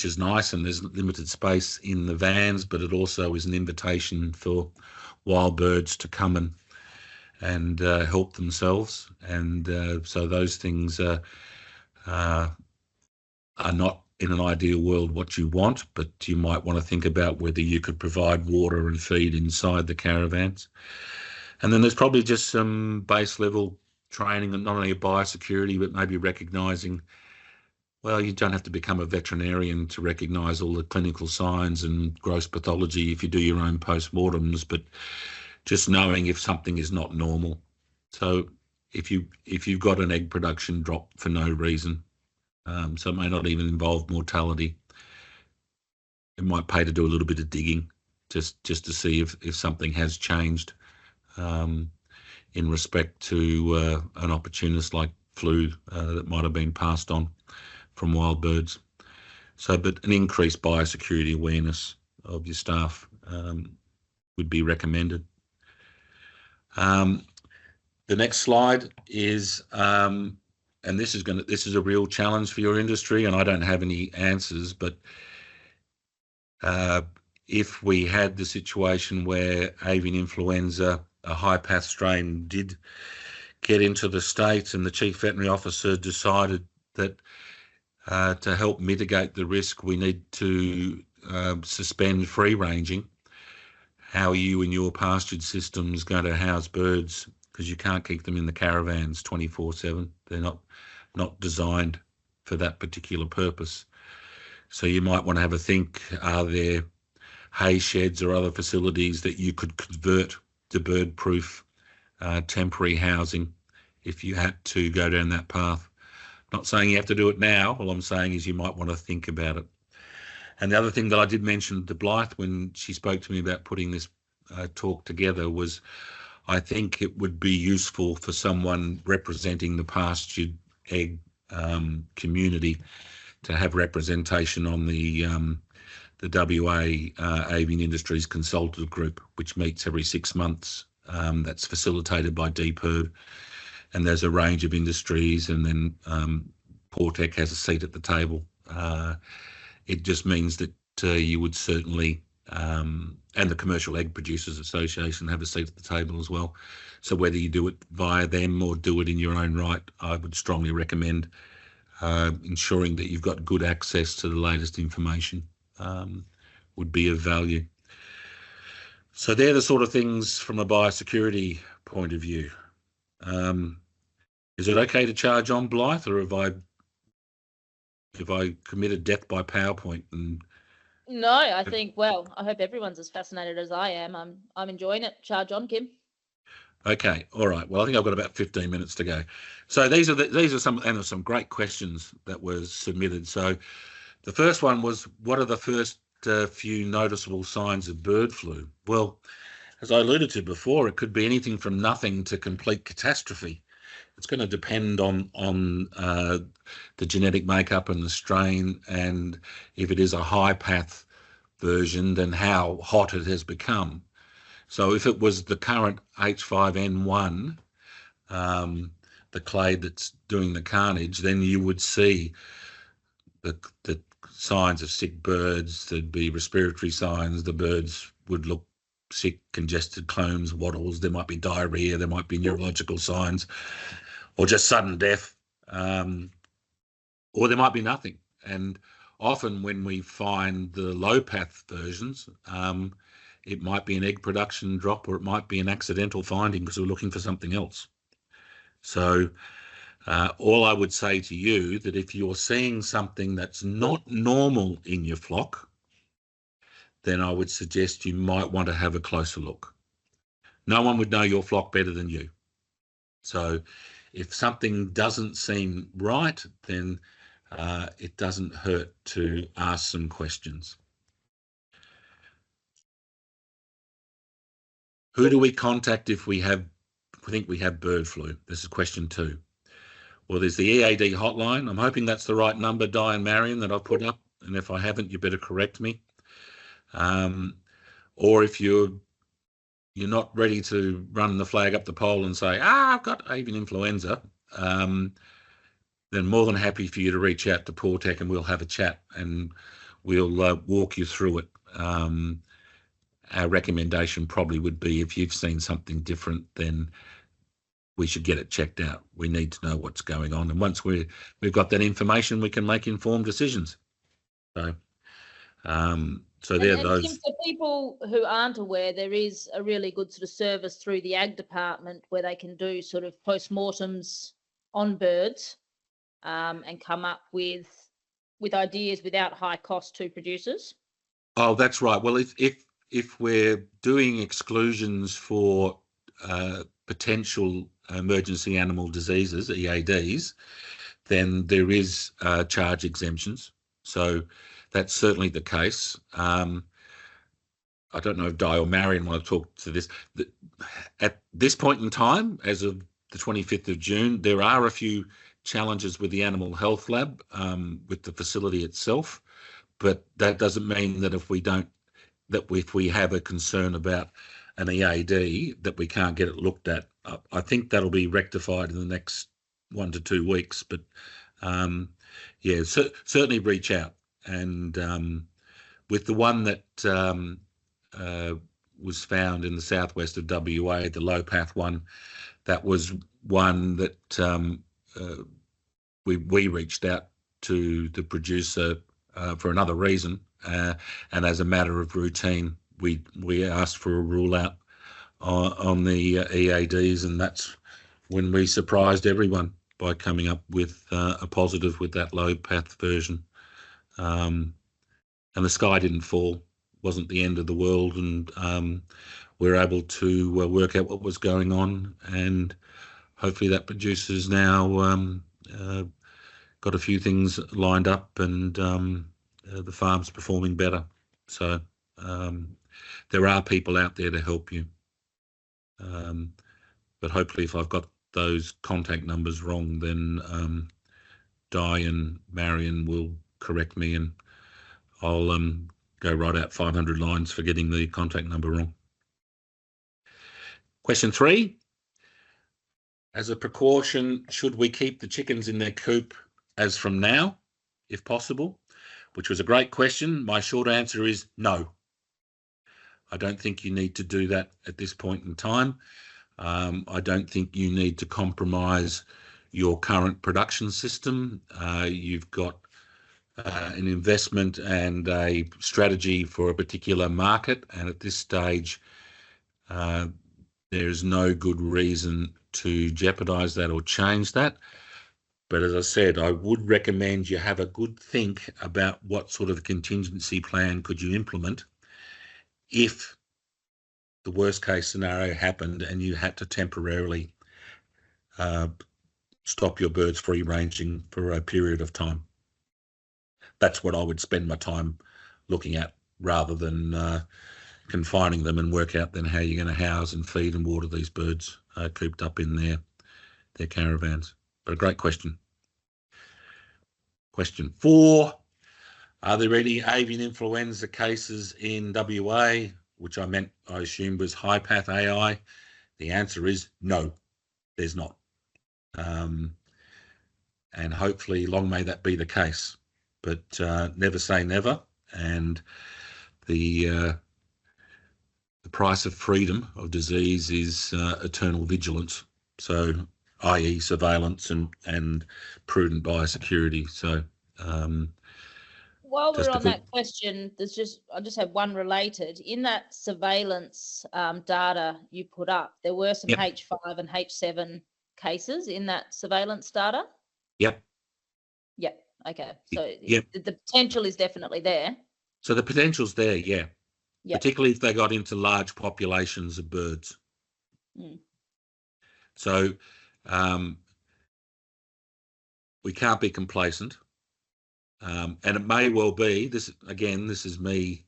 is nice, and there's limited space in the vans, but it also is an invitation for wild birds to come and help themselves. And so those things are not, in an ideal world, what you want, but you might want to think about whether you could provide water and feed inside the caravans. And then there's probably just some base level training, and not only of biosecurity, but maybe recognising, well, you don't have to become a veterinarian to recognise all the clinical signs and gross pathology if you do your own post-mortems, but just knowing if something is not normal. So if you've got an egg production drop for no reason, so it may not even involve mortality, it might pay to do a little bit of digging just to see if something has changed in respect to an opportunist like flu that might have been passed on from wild birds. So, but an increased biosecurity awareness of your staff would be recommended. The next slide is, and this is a real challenge for your industry, and I don't have any answers, but if we had the situation where avian influenza, a high path strain, did get into the state and the chief veterinary officer decided that to help mitigate the risk, we need to suspend free ranging, how are you and your pastured systems going to house birds? Because you can't keep them in the caravans 24/7. They're not designed for that particular purpose. So you might want to have a think, are there hay sheds or other facilities that you could convert to bird-proof temporary housing if you had to go down that path? Not saying you have to do it now. All I'm saying is you might want to think about it. And the other thing that I did mention to Blythe when she spoke to me about putting this talk together was, I think it would be useful for someone representing the pastured egg community to have representation on the WA Avian Industries Consultative Group, which meets every 6 months. That's facilitated by DPERB, and there's a range of industries, and then Portec has a seat at the table. It just means that you would certainly, and the Commercial Egg Producers Association have a seat at the table as well. So whether you do it via them or do it in your own right, I would strongly recommend ensuring that you've got good access to the latest information would be of value. So they're the sort of things from a biosecurity point of view. Is it okay to charge on, Blythe, or have I committed death by PowerPoint? And No, I think, well, I hope everyone's as fascinated as I am. I'm enjoying it. Charge on, Kim. Okay, all right. Well, I think I've got about 15 minutes to go. So these are some great questions that were submitted. So the first one was, what are the first few noticeable signs of bird flu? Well, as I alluded to before, it could be anything from nothing to complete catastrophe. It's going to depend on the genetic makeup and the strain, and if it is a high path version, then how hot it has become. So if it was the current H5N1, the clade that's doing the carnage, then you would see the signs of sick birds. There'd be respiratory signs. The birds would look sick, congested, clones, waddles. There might be diarrhea. There might be neurological signs, or just sudden death, or there might be nothing. And often when we find the low path versions, it might be an egg production drop, or it might be an accidental finding because we're looking for something else. So all I would say to you, that if you're seeing something that's not normal in your flock, then I would suggest you might want to have a closer look. No one would know your flock better than you. So if something doesn't seem right, then it doesn't hurt to ask some questions. Who do we contact if we think we have bird flu? This is question 2. Well, there's the EAD hotline. I'm hoping that's the right number, Di and Marion, that I've put up. And if I haven't, you better correct me. Or if you're not ready to run the flag up the pole and say, I've got avian influenza, then more than happy for you to reach out to Portec and we'll have a chat and we'll walk you through it. Our recommendation probably would be, if you've seen something different, then we should get it checked out. We need to know what's going on. And once we've got that information, we can make informed decisions. So, those. For people who aren't aware, there is a really good sort of service through the Ag department where they can do sort of postmortems on birds and come up with ideas without high cost to producers. Oh, that's right. Well, if we're doing exclusions for potential emergency animal diseases, EADs, then there is charge exemptions. So that's certainly the case. I don't know if Di or Marion want to talk to this. At this point in time, as of the 25th of June, there are a few challenges with the Animal Health Lab, with the facility itself, but that doesn't mean that if we have a concern about an EAD, that we can't get it looked at. I think that'll be rectified in the next 1 to 2 weeks. But yeah, certainly reach out. And with the one that was found in the southwest of WA, the low path one, that was one that we reached out to the producer for another reason, and as a matter of routine, we asked for a rule out on the EADs, and that's when we surprised everyone by coming up with a positive with that low path version. And the sky didn't fall, wasn't the end of the world, and we're able to work out what was going on, and hopefully that producer's now got a few things lined up, and the farm's performing better. So there are people out there to help you. But hopefully if I've got those contact numbers wrong, then Di and Marion will correct me, and I'll go right out 500 lines for getting the contact number wrong. Question 3. As a precaution, should we keep the chickens in their coop as from now, if possible? Which was a great question. My short answer is no. I don't think you need to do that at this point in time. I don't think you need to compromise your current production system. You've got an investment and a strategy for a particular market, and at this stage, there's no good reason to jeopardize that or change that. But as I said, I would recommend you have a good think about what sort of contingency plan could you implement if the worst case scenario happened and you had to temporarily stop your birds free ranging for a period of time. That's what I would spend my time looking at, rather than confining them, and work out then how you're going to house and feed and water these birds cooped up in their caravans. But a great question. Question 4. Are there any avian influenza cases in WA? Which I assumed was high path AI. The answer is no, there's not. And hopefully long may that be the case, but never say never. And the price of freedom of disease is eternal vigilance. So, i.e. surveillance and prudent biosecurity. So, while we're on that question, I just have one related. In that surveillance data you put up, there were some H5 and H7 cases in that surveillance data? Yep. Yep. Okay. So the potential is definitely there. So the potential's there, yeah. Yep. Particularly if they got into large populations of birds. Mm. So we can't be complacent. And it may well be, this is me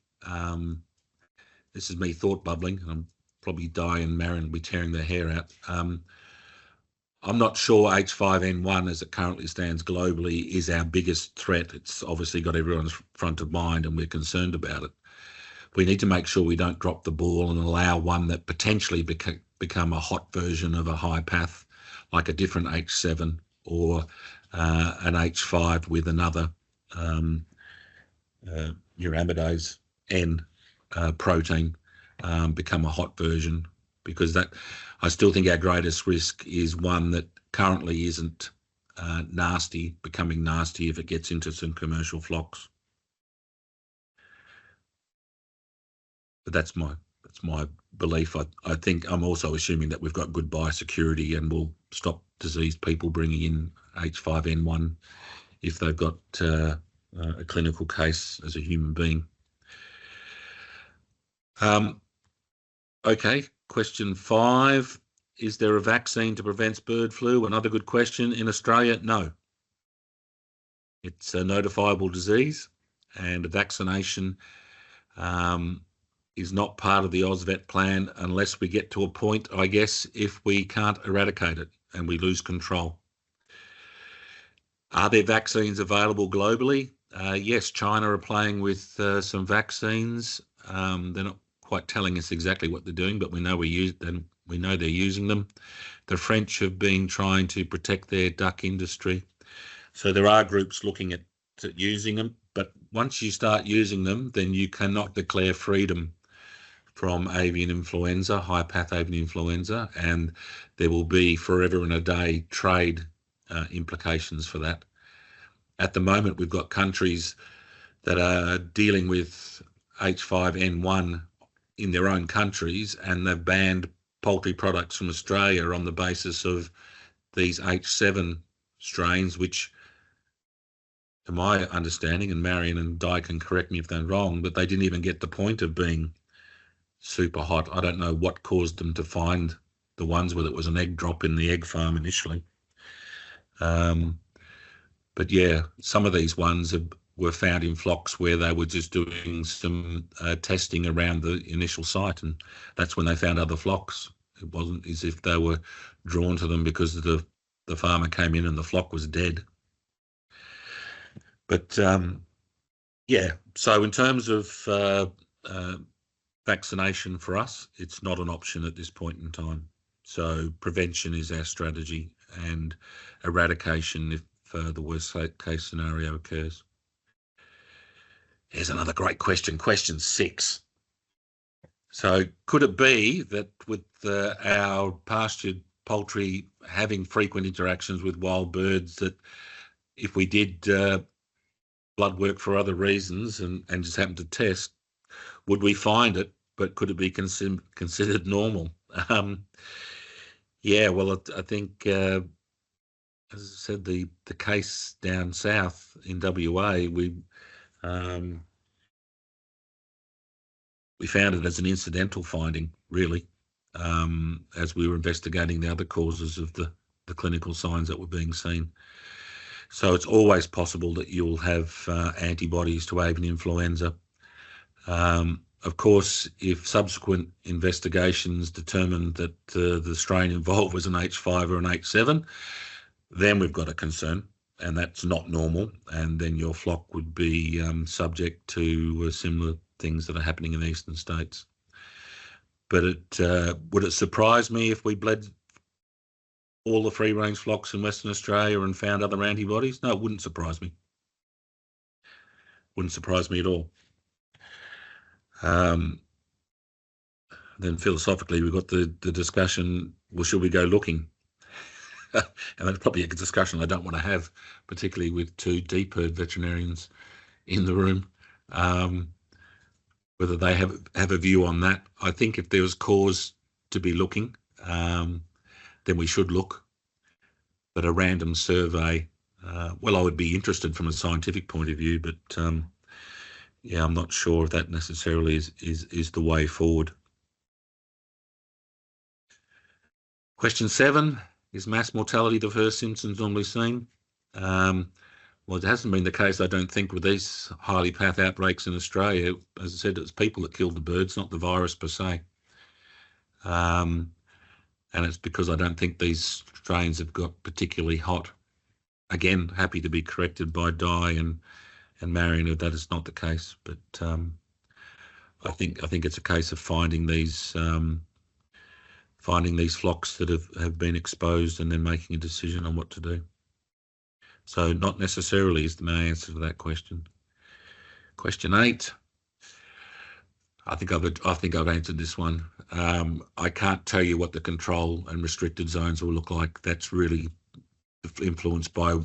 thought bubbling, and I'm probably Di and Marion will be tearing their hair out. I'm not sure H5N1 as it currently stands globally is our biggest threat. It's obviously got everyone's front of mind and we're concerned about it. We need to make sure we don't drop the ball and allow one that potentially become a hot version of a high path, like a different H7 or an H5 with another neuraminidase N protein become a hot version, because that, I still think our greatest risk is one that currently isn't nasty, becoming nasty if it gets into some commercial flocks. But that's my belief. I think I'm also assuming that we've got good biosecurity and we'll stop diseased people bringing in H5N1 if they've got a clinical case as a human being. Okay, question 5. Is there a vaccine to prevent bird flu? Another good question. In Australia, no. It's a notifiable disease, and a vaccination is not part of the AusVet plan unless we get to a point, I guess, if we can't eradicate it and we lose control. Are there vaccines available globally? Yes, China are playing with some vaccines. They're not quite telling us exactly what they're doing, but we know we use them. We know they're using them. The French have been trying to protect their duck industry. So there are groups looking at using them, but once you start using them, then you cannot declare freedom from avian influenza, high path avian influenza, and there will be forever and a day trade implications for that. At the moment, we've got countries that are dealing with H5N1 in their own countries, and they've banned poultry products from Australia on the basis of these H7 strains, which, to my understanding, and Marion and Di can correct me if they're wrong, but they didn't even get the point of being super hot. I don't know what caused them to find the ones where it was an egg drop in the egg farm initially. But yeah, some of these ones were found in flocks where they were just doing some testing around the initial site, and that's when they found other flocks. It wasn't as if they were drawn to them because the farmer came in and the flock was dead. But yeah, so in terms of vaccination for us, it's not an option at this point in time. So prevention is our strategy, and eradication if the worst case scenario occurs. Here's another great question, question 6. So could it be that with our pastured poultry having frequent interactions with wild birds, that if we did blood work for other reasons and just happened to test, would we find it, but could it be considered normal? Yeah, well, I think, as I said, the case down south in WA, we found it as an incidental finding, really, as we were investigating the other causes of the clinical signs that were being seen. So it's always possible that you'll have antibodies to avian influenza. Of course, if subsequent investigations determine that the strain involved was an H5 or an H7, then we've got a concern, and that's not normal, and then your flock would be subject to similar things that are happening in the eastern states. But would it surprise me if we bled all the free-range flocks in Western Australia and found other antibodies? No, it wouldn't surprise me. Wouldn't surprise me at all. Then philosophically, we've got the discussion, well, should we go looking? And that's probably a discussion I don't want to have, particularly with 2 deep-herd veterinarians in the room, whether they have a view on that. I think if there was cause to be looking, then we should look. But a random survey, well, I would be interested from a scientific point of view, but yeah, I'm not sure if that necessarily is the way forward. Question 7, is mass mortality the first symptoms normally seen? Well, it hasn't been the case, I don't think, with these highly path outbreaks in Australia. As I said, it's people that killed the birds, not the virus per se. And it's because I don't think these strains have got particularly hot. Again, happy to be corrected by Di and Marion if that is not the case. But I think it's a case of finding these flocks that have been exposed and then making a decision on what to do. So not necessarily is the main answer to that question. Question 8. I think I've answered this one. I can't tell you what the control and restricted zones will look like. That's really influenced by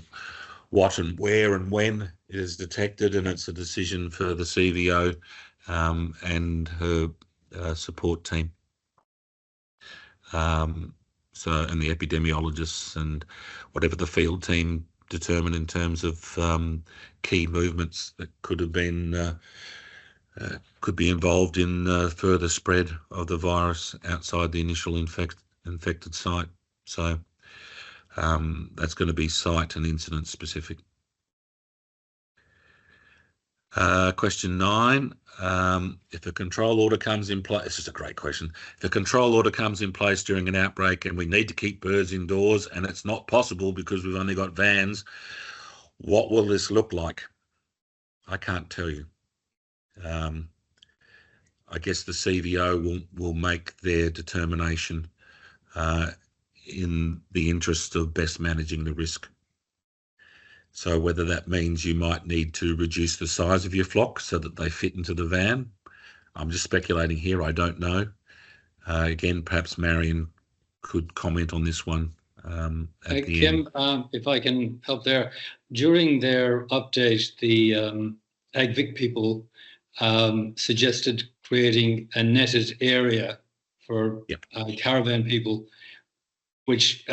what and where and when it is detected, and it's a decision for the CVO and her support team. And the epidemiologists and whatever the field team determine in terms of key movements that could be involved in further spread of the virus outside the initial infected site. So that's going to be site and incident specific. Question 9, if a control order comes in place, this is a great question. If a control order comes in place during an outbreak and we need to keep birds indoors and it's not possible because we've only got vans, what will this look like? I can't tell you. I guess the CVO will make their determination in the interest of best managing the risk. So whether that means you might need to reduce the size of your flock so that they fit into the van, I'm just speculating here, I don't know. Again, perhaps Marion could comment on this one at the Kim, end. if I can help there. During their update, the AgVic people suggested creating a netted area for caravan people, which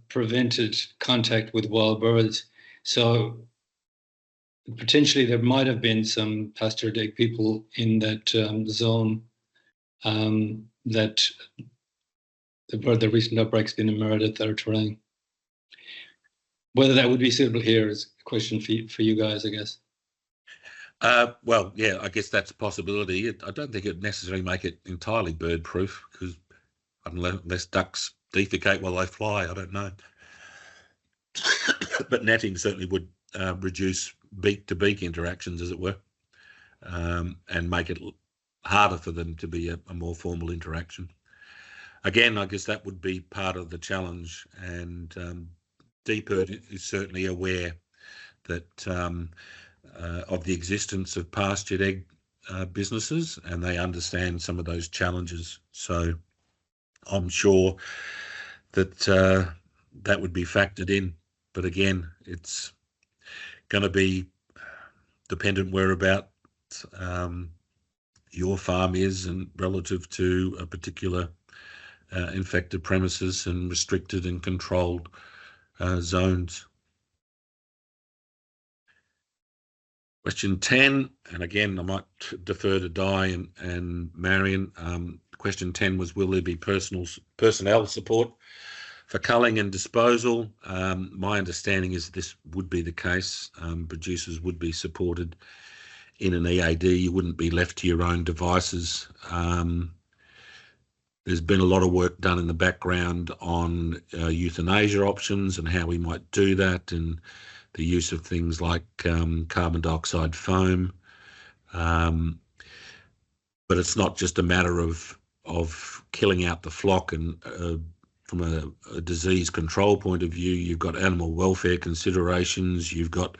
prevented contact with wild birds. So potentially there might have been some pastured egg people in that zone that where the recent outbreak's been emerged at their terrain. Whether that would be suitable here is a question for you guys, I guess. Well, yeah, I guess that's a possibility. I don't think it'd necessarily make it entirely bird-proof, because unless ducks defecate while they fly, I don't know. But netting certainly would reduce beak-to-beak interactions, as it were, and make it harder for them to be a more formal interaction. Again, I guess that would be part of the challenge, and DPIRD is certainly aware that of the existence of pastured egg businesses, and they understand some of those challenges. So I'm sure that that would be factored in. But again, it's going to be dependent whereabout your farm is and relative to a particular infected premises and restricted and controlled zones. Question 10, and again, I might defer to Di and Marion. Question 10 was, will there be personnel support for culling and disposal? My understanding is this would be the case. Producers would be supported in an EAD. You wouldn't be left to your own devices. There's been a lot of work done in the background on euthanasia options and how we might do that, and the use of things like carbon dioxide foam. But it's not just a matter of killing out the flock, and from a disease control point of view, you've got animal welfare considerations, you've got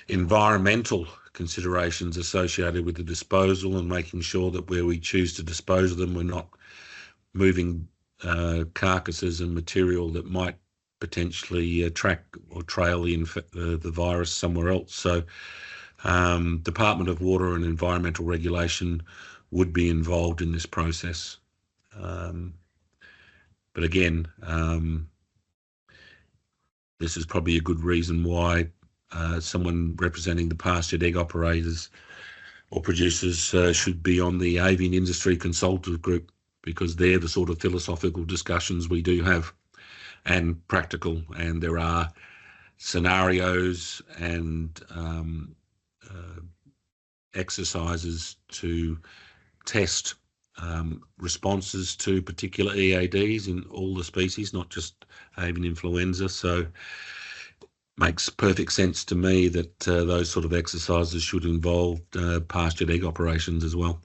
environmental considerations associated with the disposal, and making sure that where we choose to dispose of them, we're not moving carcasses and material that might potentially track or trail the virus somewhere else. So Department of Water and Environmental Regulation would be involved in this process. But again, this is probably a good reason why someone representing the pastured egg operators or producers should be on the Avian Industry Consultative Group, because they're the sort of philosophical discussions we do have, and practical, and there are scenarios and exercises to test responses to particular EADs in all the species, not just avian influenza. So it makes perfect sense to me that those sort of exercises should involve pastured egg operations as well,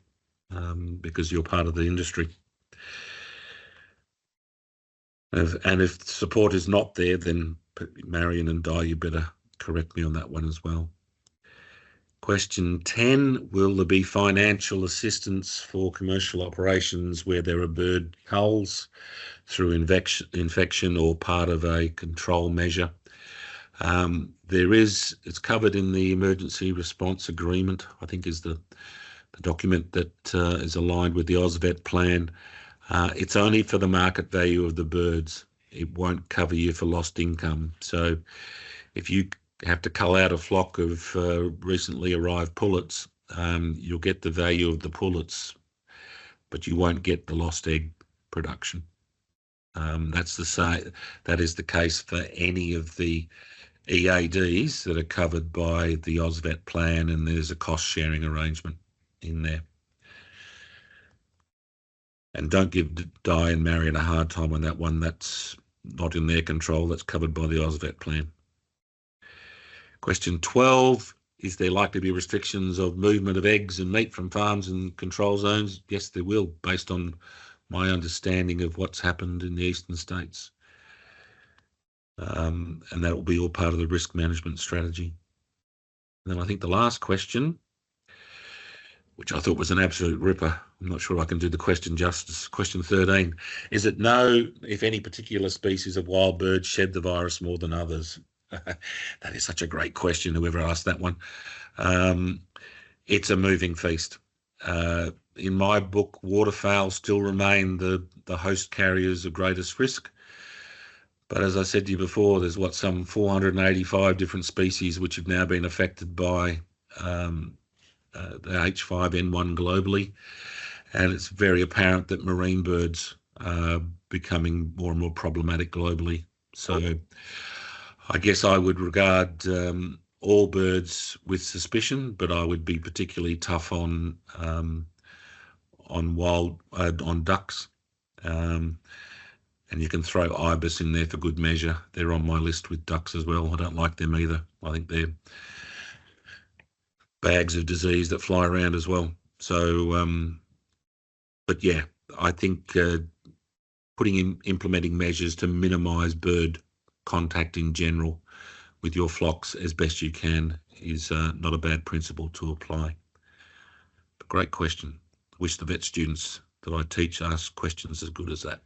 because you're part of the industry. And if support is not there, then Marion and Di, you better correct me on that one as well. Question 10, will there be financial assistance for commercial operations where there are bird culls through infection or part of a control measure? There is, it's covered in the emergency response agreement, I think is the document that is aligned with the AusVet plan. It's only for the market value of the birds. It won't cover you for lost income. So if you have to cull out a flock of recently arrived pullets, you'll get the value of the pullets, but you won't get the lost egg production. That is the case for any of the EADs that are covered by the AusVet plan, and there's a cost sharing arrangement in there. And don't give Di and Marion a hard time on that one. That's not in their control. That's covered by the AusVet plan. Question 12, is there likely to be restrictions of movement of eggs and meat from farms and control zones? Yes, there will, based on my understanding of what's happened in the eastern states. And that will be all part of the risk management strategy. And then I think the last question, which I thought was an absolute ripper, I'm not sure I can do the question justice, question 13, is it know if any particular species of wild birds shed the virus more than others? That is such a great question, whoever asked that one. It's a moving feast. In my book, waterfowl still remain the host carriers of greatest risk. But as I said to you before, there's some 485 different species which have now been affected by the H5N1 globally. And it's very apparent that marine birds are becoming more and more problematic globally. So I guess I would regard all birds with suspicion, but I would be particularly tough on ducks. And you can throw ibis in there for good measure. They're on my list with ducks as well. I don't like them either. I think they're bags of disease that fly around as well. So, but yeah, I think implementing measures to minimise bird contact in general with your flocks as best you can is not a bad principle to apply. But great question. Wish the vet students that I teach ask questions as good as that.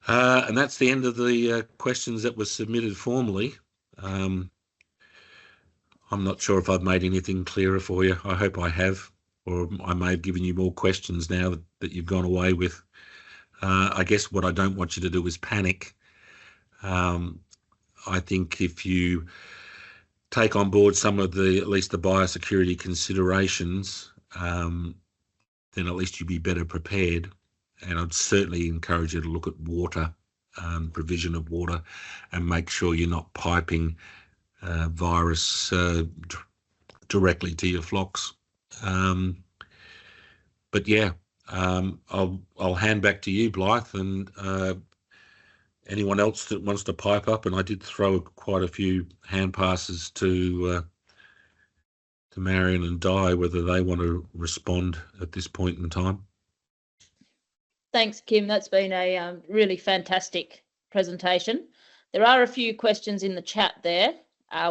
And that's the end of the questions that were submitted formally. I'm not sure if I've made anything clearer for you. I hope I have, or I may have given you more questions now that you've gone away with. I guess what I don't want you to do is panic. I think if you take on board some of at least the biosecurity considerations, then at least you'll be better prepared. And I'd certainly encourage you to look at water, provision of water, and make sure you're not piping virus directly to your flocks. But yeah, I'll hand back to you, Blythe, and anyone else that wants to pipe up. And I did throw quite a few hand passes to Marion and Di, whether they want to respond at this point in time. Thanks, Kim. That's been a really fantastic presentation. There are a few questions in the chat there,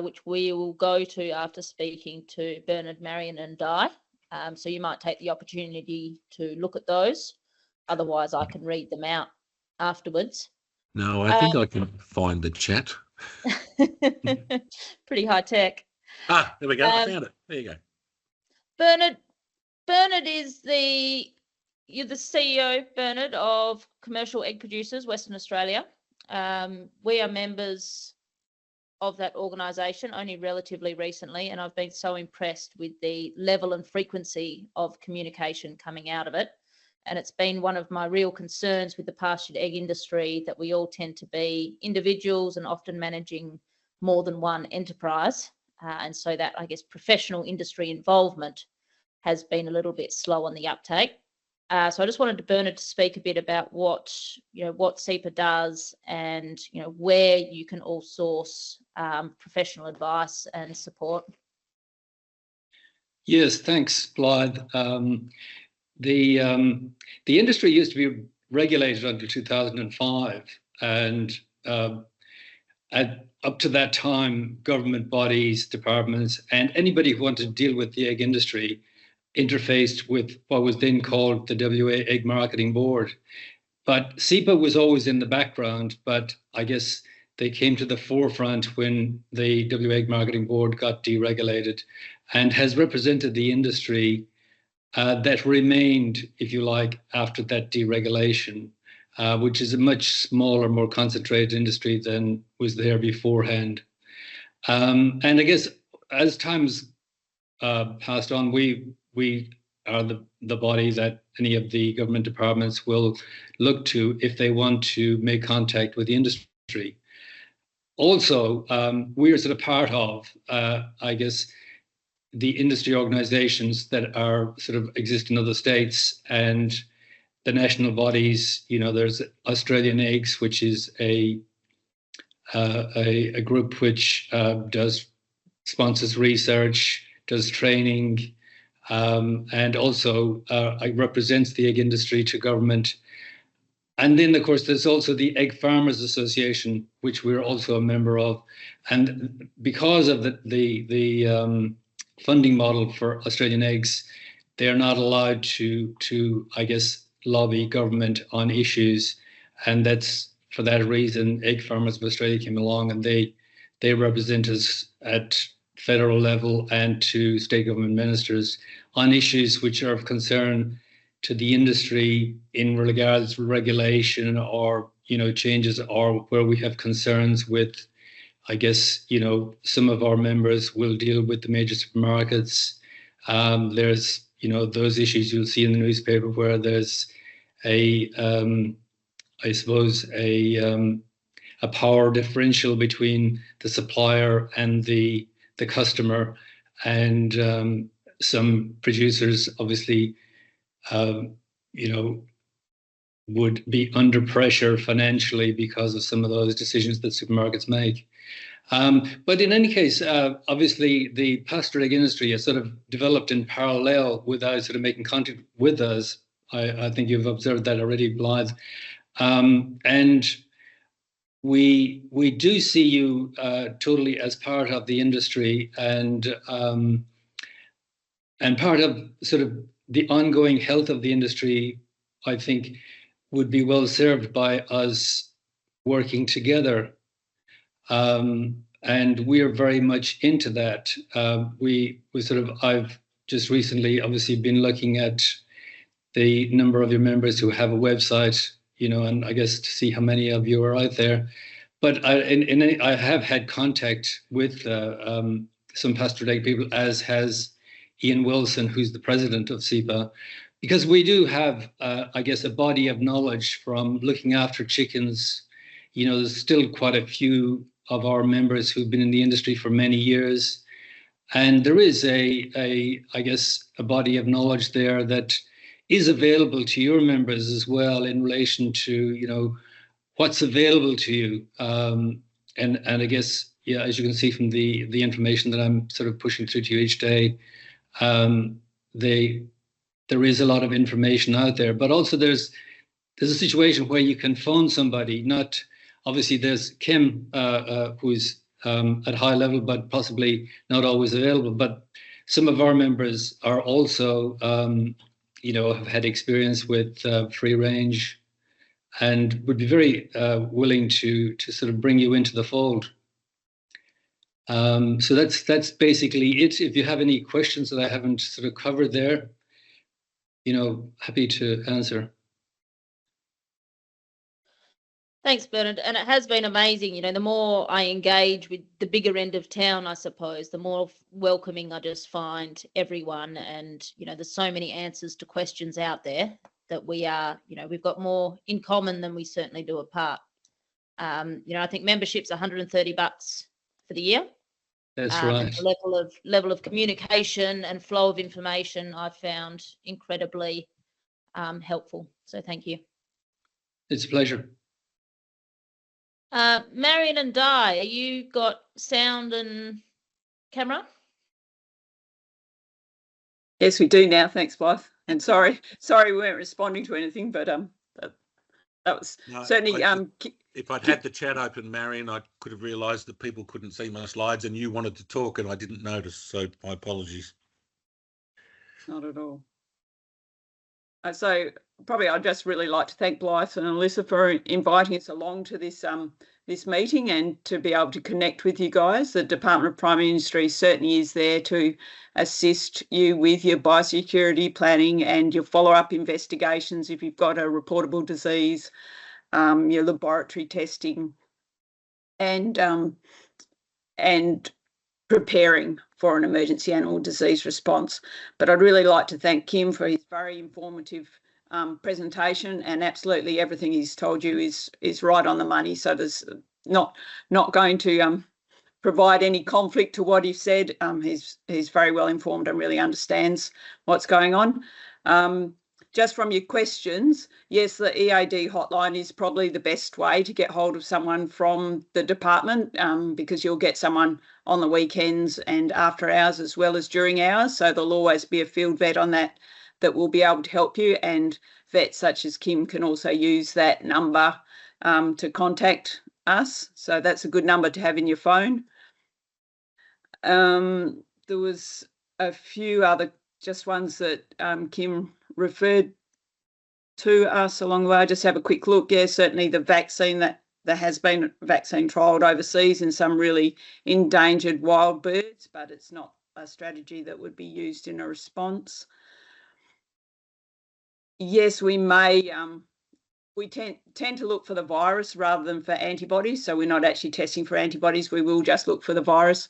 which we will go to after speaking to Bernard, Marion and Di. So you might take the opportunity to look at those. Otherwise, I can read them out afterwards. No, I think I can find the chat. Pretty high tech. Ah, there we go. I found it. There you go. Bernard is you're the CEO, Bernard, of Commercial Egg Producers, Western Australia. We are members of that organisation only relatively recently, and I've been so impressed with the level and frequency of communication coming out of it. And it's been one of my real concerns with the pastured egg industry that we all tend to be individuals and often managing more than one enterprise. And so that, I guess, professional industry involvement has been a little bit slow on the uptake. So I just wanted Bernard to speak a bit about what CEPA does and where you can all source professional advice and support. Yes, thanks, Blythe. The industry used to be regulated until 2005, and up to that time, government bodies, departments, and anybody who wanted to deal with the egg industry interfaced with what was then called the WA Egg Marketing Board. But CEPA was always in the background, but I guess they came to the forefront when the WA Egg Marketing Board got deregulated and has represented the industry that remained, if you like, after that deregulation, which is a much smaller, more concentrated industry than was there beforehand. And I guess as time's passed on, we are the body that any of the government departments will look to if they want to make contact with the industry. Also, we are sort of part of, I guess, the industry organizations that are sort of exist in other states and the national bodies. There's Australian Eggs, which is a group which sponsors research, does training, and also represents the egg industry to government. And then, of course, there's also the Egg Farmers Association, which we're also a member of. And because of the funding model for Australian eggs, they're not allowed to I guess, lobby government on issues. And that's for that reason, Egg Farmers of Australia came along, and they represent us at federal level and to state government ministers on issues which are of concern to the industry in regards to regulation or, changes, or where we have concerns with, I guess, some of our members will deal with the major supermarkets. There's, those issues you'll see in the newspaper where there's I suppose a power differential between the supplier and the customer, and some producers obviously would be under pressure financially because of some of those decisions that supermarkets make. But in any case, obviously the pastured egg industry has sort of developed in parallel without sort of making contact with us. I think you've observed that already, Blythe. And we do see you totally as part of the industry and part of sort of the ongoing health of the industry. I think would be well served by us working together, and we are very much into that. I've just recently obviously been looking at the number of your members who have a website, and I guess to see how many of you are out there. But I have had contact with some pastured egg people, as has Ian Wilson, who's the president of SEPA, because we do have, I guess, a body of knowledge from looking after chickens. There's still quite a few of our members who've been in the industry for many years. And there is I guess, a body of knowledge there that is available to your members as well in relation to, what's available to you. And I guess, yeah, as you can see from the information that I'm sort of pushing through to you each day, there is a lot of information out there, but also there's a situation where you can phone somebody. Not obviously there's Kim, who's at high level, but possibly not always available. But some of our members are also, have had experience with free range, and would be very willing to sort of bring you into the fold. So that's basically it. If you have any questions that I haven't sort of covered there, happy to answer. Thanks, Bernard. And it has been amazing. The more I engage with the bigger end of town, I suppose, the more welcoming I just find everyone. And, there's so many answers to questions out there that we are, we've got more in common than we certainly do apart. I think membership's $130 for the year. That's right. The level of communication and flow of information I've found incredibly helpful. So thank you. It's a pleasure. Marion and Di, are you got sound and camera? Yes, we do now. Thanks, Blythe. And sorry we weren't responding to anything, but that was certainly. If I'd had the chat open, Marion, I could have realised that people couldn't see my slides, and you wanted to talk, and I didn't notice. So my apologies. Not at all. So probably I'd just really like to thank Blythe and Alyssa for inviting us along to this this meeting and to be able to connect with you guys. The Department of Primary Industry certainly is there to assist you with your biosecurity planning and your follow-up investigations if you've got a reportable disease, your laboratory testing, and preparing for an emergency animal disease response. But I'd really like to thank Kim for his very informative presentation, and absolutely everything he's told you is right on the money. So there's not going to provide any conflict to what he said. He's very well informed and really understands what's going on. just from your questions, yes, the EAD hotline is probably the best way to get hold of someone from the department, because you'll get someone on the weekends and after hours as well as during hours. So there'll always be a field vet on that will be able to help you, and vets such as Kim can also use that number to contact us. So that's a good number to have in your phone. There was a few other just ones that Kim referred to us along the way. I just have a quick look. Yeah, certainly the vaccine, that there has been vaccine trialled overseas in some really endangered wild birds, but it's not a strategy that would be used in a response. Yes, we may, we tend to look for the virus rather than for antibodies. So we're not actually testing for antibodies. We will just look for the virus,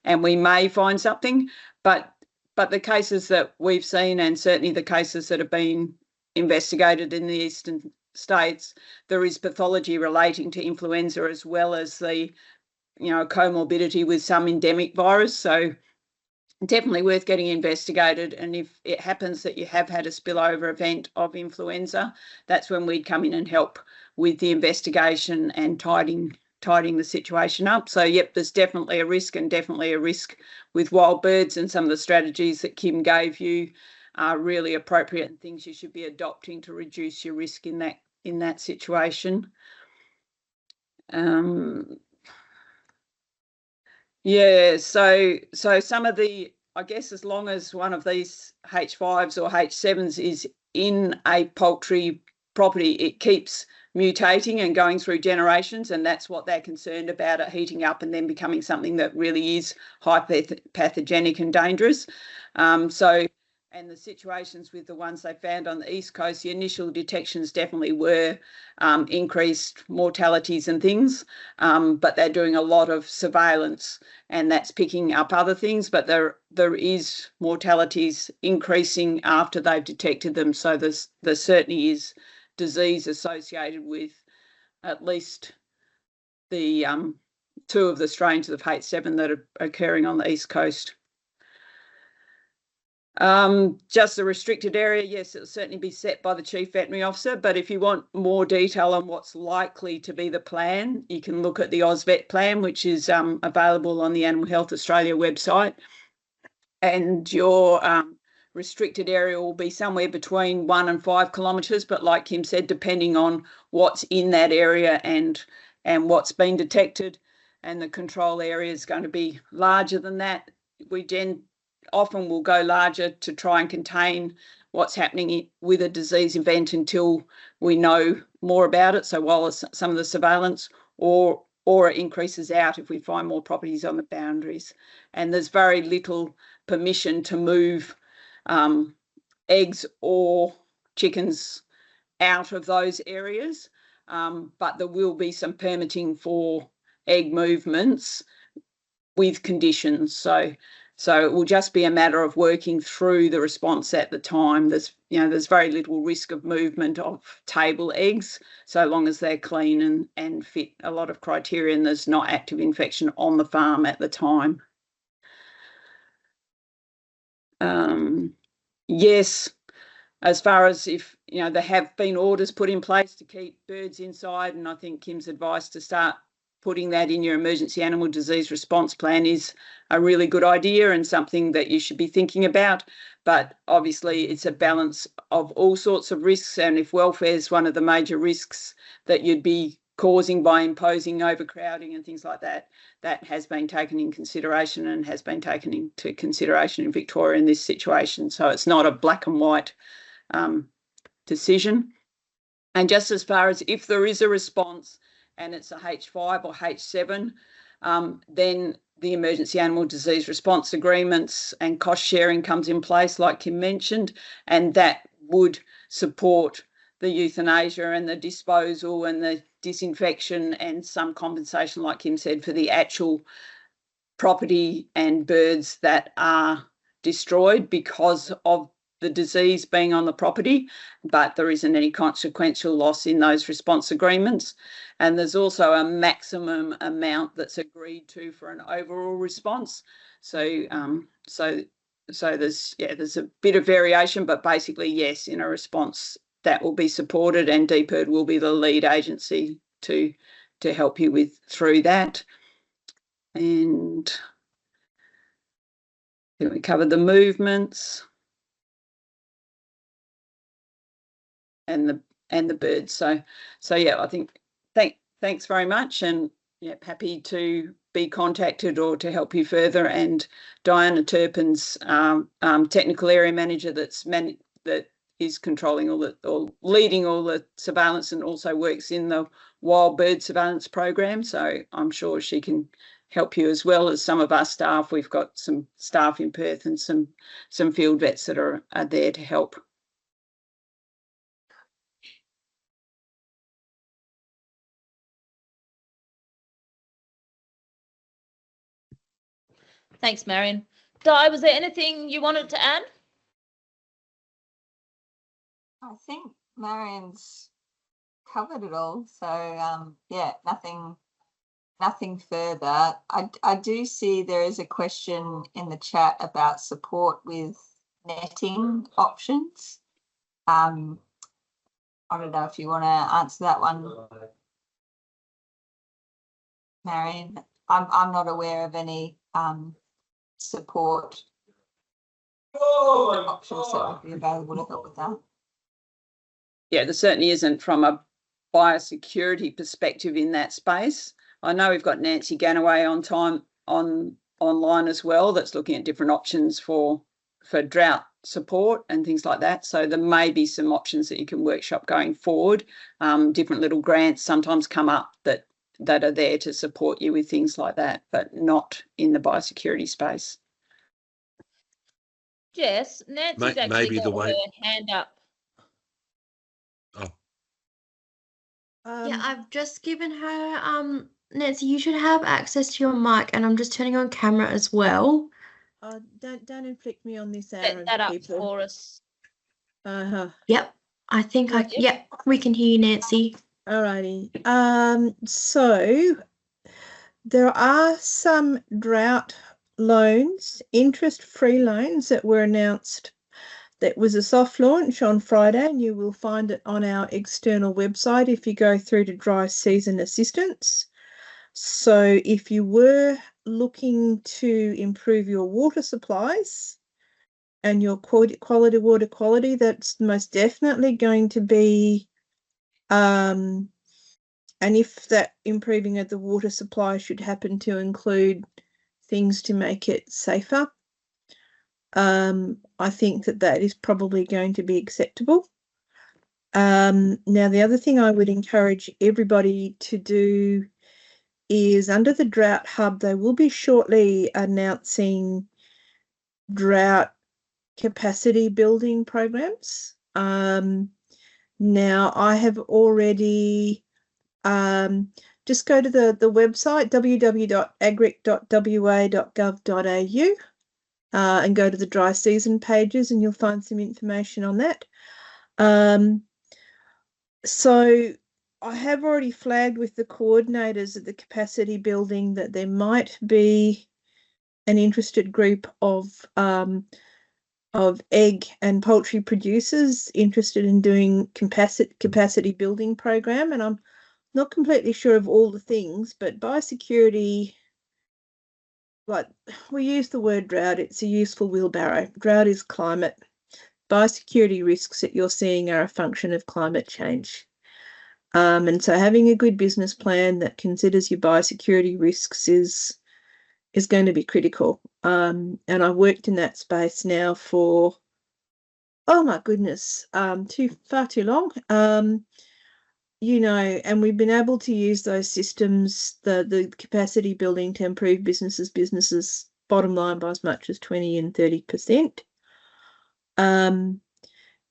and we may find something. But the cases that we've seen, and certainly the cases that have been investigated in the eastern states, there is pathology relating to influenza as well as the, comorbidity with some endemic virus. So definitely worth getting investigated. And if it happens that you have had a spillover event of influenza, that's when we'd come in and help with the investigation and tidying the situation up. So yep, there's definitely a risk, and definitely a risk with wild birds, and some of the strategies that Kim gave you are really appropriate and things you should be adopting to reduce your risk in that situation. Yeah, so some of the, I guess, as long as one of these H5s or H7s is in a poultry property, it keeps mutating and going through generations, and that's what they're concerned about, it heating up and then becoming something that really is hyperpathogenic and dangerous. And the situations with the ones they found on the East Coast, the initial detections definitely were increased mortalities and things, but they're doing a lot of surveillance, and that's picking up other things, but there is mortalities increasing after they've detected them. So there certainly is disease associated with at least the 2 of the strains of H7 that are occurring on the East Coast. Just the restricted area, yes, it'll certainly be set by the Chief Veterinary Officer, but if you want more detail on what's likely to be the plan, you can look at the AusVet plan, which is available on the Animal Health Australia website, and your restricted area will be somewhere between 1 and 5 kilometres, but like Kim said, depending on what's in that area and what's been detected, and the control area is going to be larger than that. We often will go larger to try and contain what's happening with a disease event until we know more about it. So while some of the surveillance, or it increases out if we find more properties on the boundaries. And there's very little permission to move eggs or chickens out of those areas, but there will be some permitting for egg movements with conditions. So it will just be a matter of working through the response at the time. There's very little risk of movement of table eggs, so long as they're clean and fit a lot of criteria, and there's not active infection on the farm at the time. Yes, as far as if, there have been orders put in place to keep birds inside, and I think Kim's advice to start putting that in your emergency animal disease response plan is a really good idea and something that you should be thinking about. But obviously it's a balance of all sorts of risks, and if welfare is one of the major risks that you'd be causing by imposing overcrowding and things like that, that has been taken in consideration and has been taken into consideration in Victoria in this situation. So it's not a black and white decision. And just as far as if there is a response and it's a H5 or H7, then the emergency animal disease response agreements and cost sharing comes in place, like Kim mentioned, and that would support the euthanasia and the disposal and the disinfection and some compensation, like Kim said, for the actual property and birds that are destroyed because of the disease being on the property, but there isn't any consequential loss in those response agreements. And there's also a maximum amount that's agreed to for an overall response. So there's a bit of variation, but basically, yes, in a response that will be supported, and DPIRD will be the lead agency to help you through that. And then we covered the movements and the birds. So yeah, I think thanks very much, and yeah, happy to be contacted or to help you further. And Diana Turpin's technical area manager that is controlling or leading all the surveillance, and also works in the wild bird surveillance program. So I'm sure she can help you, as well as some of our staff. We've got some staff in Perth and some field vets that are there to help. Thanks, Marion. Di, was there anything you wanted to add? I think Marion's covered it all. So yeah, nothing further. I do see there is a question in the chat about support with netting options. I don't know if you want to answer that one, Marion. I'm not aware of any support options that would be available to help with that. Yeah, there certainly isn't from a biosecurity perspective in that space. I know we've got Nancy Ganaway online as well, that's looking at different options for drought support and things like that. So there may be some options that you can workshop going forward. Different little grants sometimes come up that are there to support you with things like that, but not in the biosecurity space. Jess, Nancy's actually got her hand up. Oh. Yeah, I've just given her, Nancy, you should have access to your mic, and I'm just turning on camera as well. Don't inflict me on this, Aaron. Set that up people. for us. Yep, I think yep, we can hear you, Nancy. Alrighty. So there are some drought loans, interest-free loans that were announced. That was a soft launch on Friday, and you will find it on our external website if you go through to dry season assistance. So if you were looking to improve your water supplies and your water quality, that's most definitely going to be, and if that improving of the water supply should happen to include things to make it safer, I think that is probably going to be acceptable. Now, the other thing I would encourage everybody to do is, under the Drought Hub, they will be shortly announcing drought capacity building programs. Now, I have already just go to the website www.agric.wa.gov.au and go to the dry season pages, and you'll find some information on that. So I have already flagged with the coordinators of the capacity building that there might be an interested group of egg and poultry producers interested in doing capacity building program, and I'm not completely sure of all the things, but biosecurity, like we use the word drought, it's a useful wheelbarrow. Drought is climate. Biosecurity risks that you're seeing are a function of climate change. And so having a good business plan that considers your biosecurity risks is going to be critical. And I've worked in that space now for, oh my goodness, far too long. You know, and we've been able to use those systems, the capacity building, to improve businesses' bottom line by as much as 20 and 30%.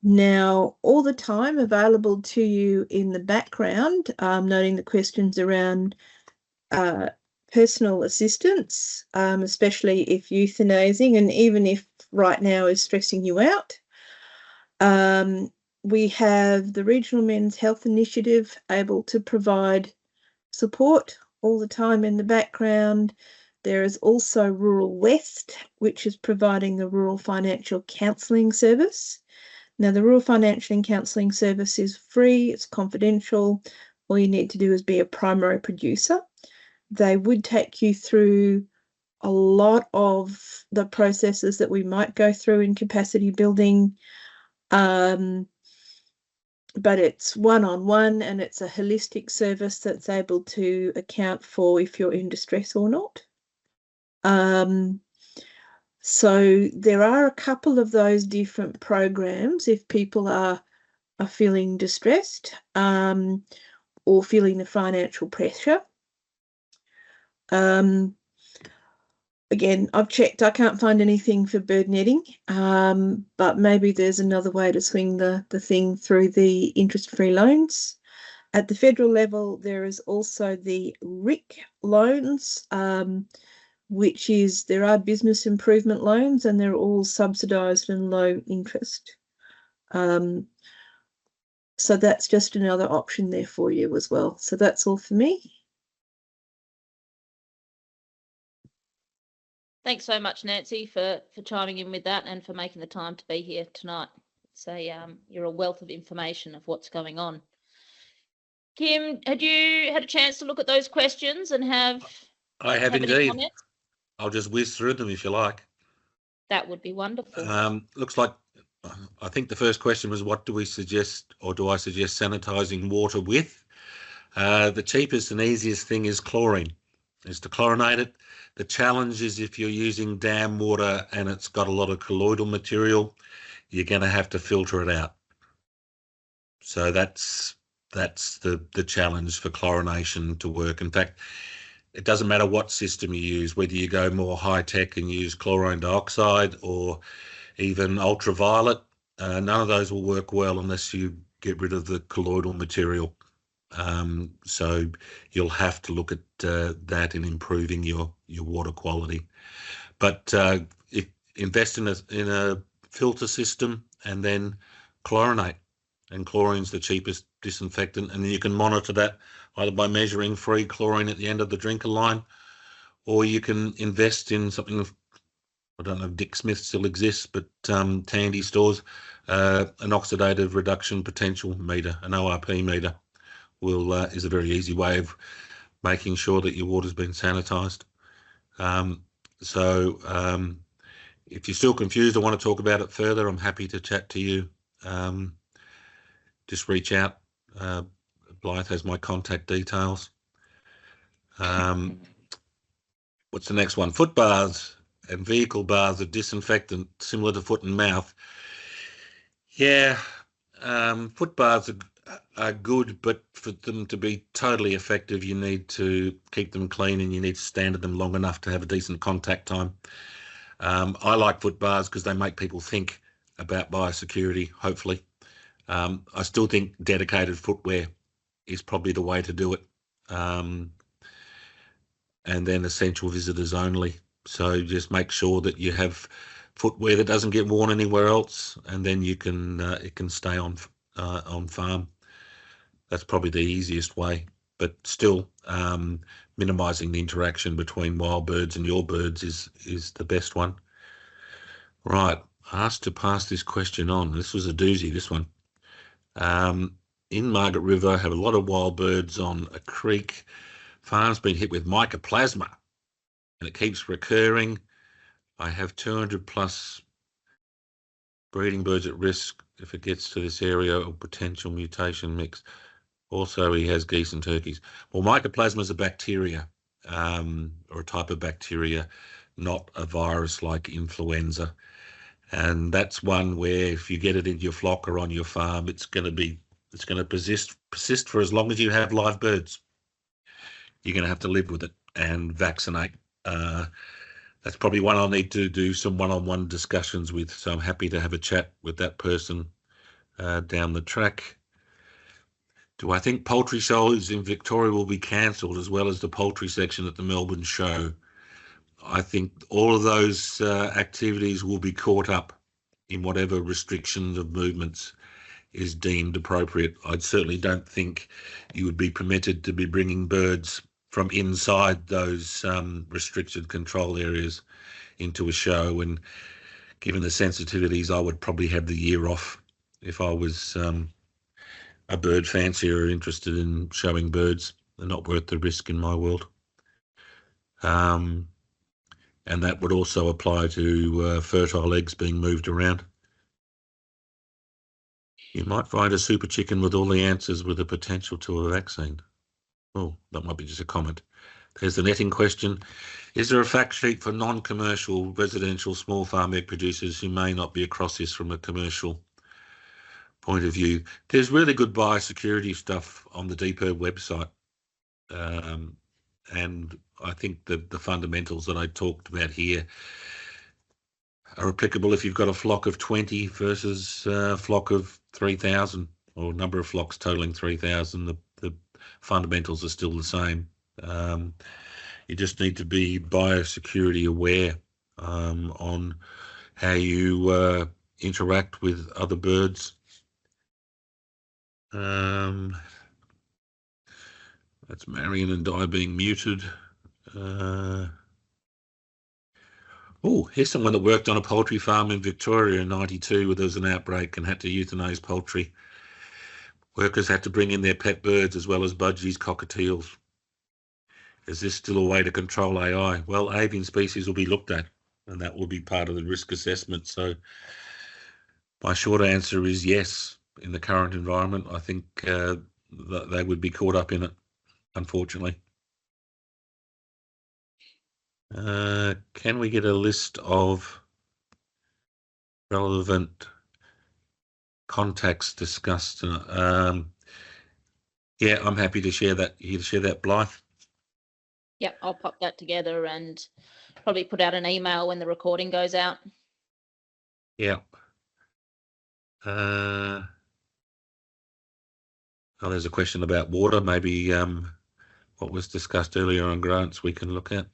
Now, all the time available to you in the background, noting the questions around personal assistance, especially if euthanizing, and even if right now is stressing you out. We have the Regional Men's Health Initiative able to provide support all the time in the background. There is also Rural West, which is providing the Rural Financial Counselling Service. Now, the Rural Financial and Counselling Service is free, it's confidential. All you need to do is be a primary producer. They would take you through a lot of the processes that we might go through in capacity building, but it's one-on-one and it's a holistic service that's able to account for if you're in distress or not. So there are a couple of those different programs if people are feeling distressed or feeling the financial pressure. Again, I've checked, I can't find anything for bird netting, but maybe there's another way to swing the thing through the interest-free loans. At the federal level, there is also the RIC loans, which is, there are business improvement loans and they're all subsidised and low interest. So that's just another option there for you as well. So that's all for me. Thanks so much, Nancy, for chiming in with that and for making the time to be here tonight. So you're a wealth of information of what's going on. Kim, had you had a chance to look at those questions and have indeed. Comments? I'll just whiz through them if you like. That would be wonderful. Looks like, I think the first question was, what do we suggest, or do I suggest sanitising water with? The cheapest and easiest thing is chlorine, is to chlorinate it. The challenge is if you're using dam water and it's got a lot of colloidal material, you're going to have to filter it out. So that's the challenge for chlorination to work. In fact, it doesn't matter what system you use, whether you go more high tech and use chlorine dioxide or even ultraviolet, none of those will work well unless you get rid of the colloidal material. So you'll have to look at that in improving your water quality. But invest in a filter system and then chlorinate. And chlorine's the cheapest disinfectant, and you can monitor that either by measuring free chlorine at the end of the drinker line, or you can invest in something. I don't know if Dick Smith still exists, but Tandy stores an oxidative reduction potential meter, an ORP meter. Is a very easy way of making sure that your water's been sanitised. If you're still confused or want to talk about it further, I'm happy to chat to you. Just reach out. Blythe has my contact details. What's the next one? Foot baths and vehicle baths are disinfectant, similar to foot and mouth. Yeah, foot baths are good, but for them to be totally effective, you need to keep them clean and you need to stand at them long enough to have a decent contact time. I like foot baths because they make people think about biosecurity, hopefully. I still think dedicated footwear is probably the way to do it. And then essential visitors only. So just make sure that you have footwear that doesn't get worn anywhere else, and then you can it can stay on farm. That's probably the easiest way, but still minimising the interaction between wild birds and your birds is the best one. Right, asked to pass this question on. This was a doozy, this one. In Margaret River, I have a lot of wild birds on a creek. Farm's been hit with mycoplasma and it keeps recurring. I have 200 plus breeding birds at risk if it gets to this area or potential mutation mix. Also, he has geese and turkeys. Well, mycoplasma is a bacteria or a type of bacteria, not a virus like influenza. And that's one where if you get it in your flock or on your farm, it's going to persist for as long as you have live birds. You're going to have to live with it and vaccinate. That's probably one I'll need to do some one-on-one discussions with. So I'm happy to have a chat with that person down the track. Do I think poultry shows in Victoria will be cancelled as well as the poultry section at the Melbourne show? I think all of those activities will be caught up in whatever restrictions of movements is deemed appropriate. I certainly don't think you would be permitted to be bringing birds from inside those restricted control areas into a show. And given the sensitivities, I would probably have the year off if I was a bird fancier interested in showing birds. They're not worth the risk in my world. And that would also apply to fertile eggs being moved around. You might find a super chicken with all the answers with the potential to a vaccine. Oh, that might be just a comment. There's the netting question. Is there a fact sheet for non-commercial, residential, small farm egg producers who may not be across this from a commercial point of view? There's really good biosecurity stuff on the DPERB website. And I think the fundamentals that I talked about here are applicable if you've got a flock of 20 versus a flock of 3,000, or a number of flocks totaling 3,000. The fundamentals are still the same. You just need to be biosecurity aware on how you interact with other birds. That's Marion and Di being muted. Oh, here's someone that worked on a poultry farm in Victoria in '92 where there was an outbreak and had to euthanize poultry. Workers had to bring in their pet birds as well as budgies, cockatiels. Is this still a way to control AI? Well, avian species will be looked at, and that will be part of the risk assessment. So my short answer is yes. In the current environment, I think that they would be caught up in it, unfortunately. Can we get a list of relevant contacts discussed? Yeah, I'm happy to share that. You to share that, Blythe? Yeah, I'll pop that together and probably put out an email when the recording goes out. Yeah. Oh, there's a question about water. Maybe what was discussed earlier on grants we can look at.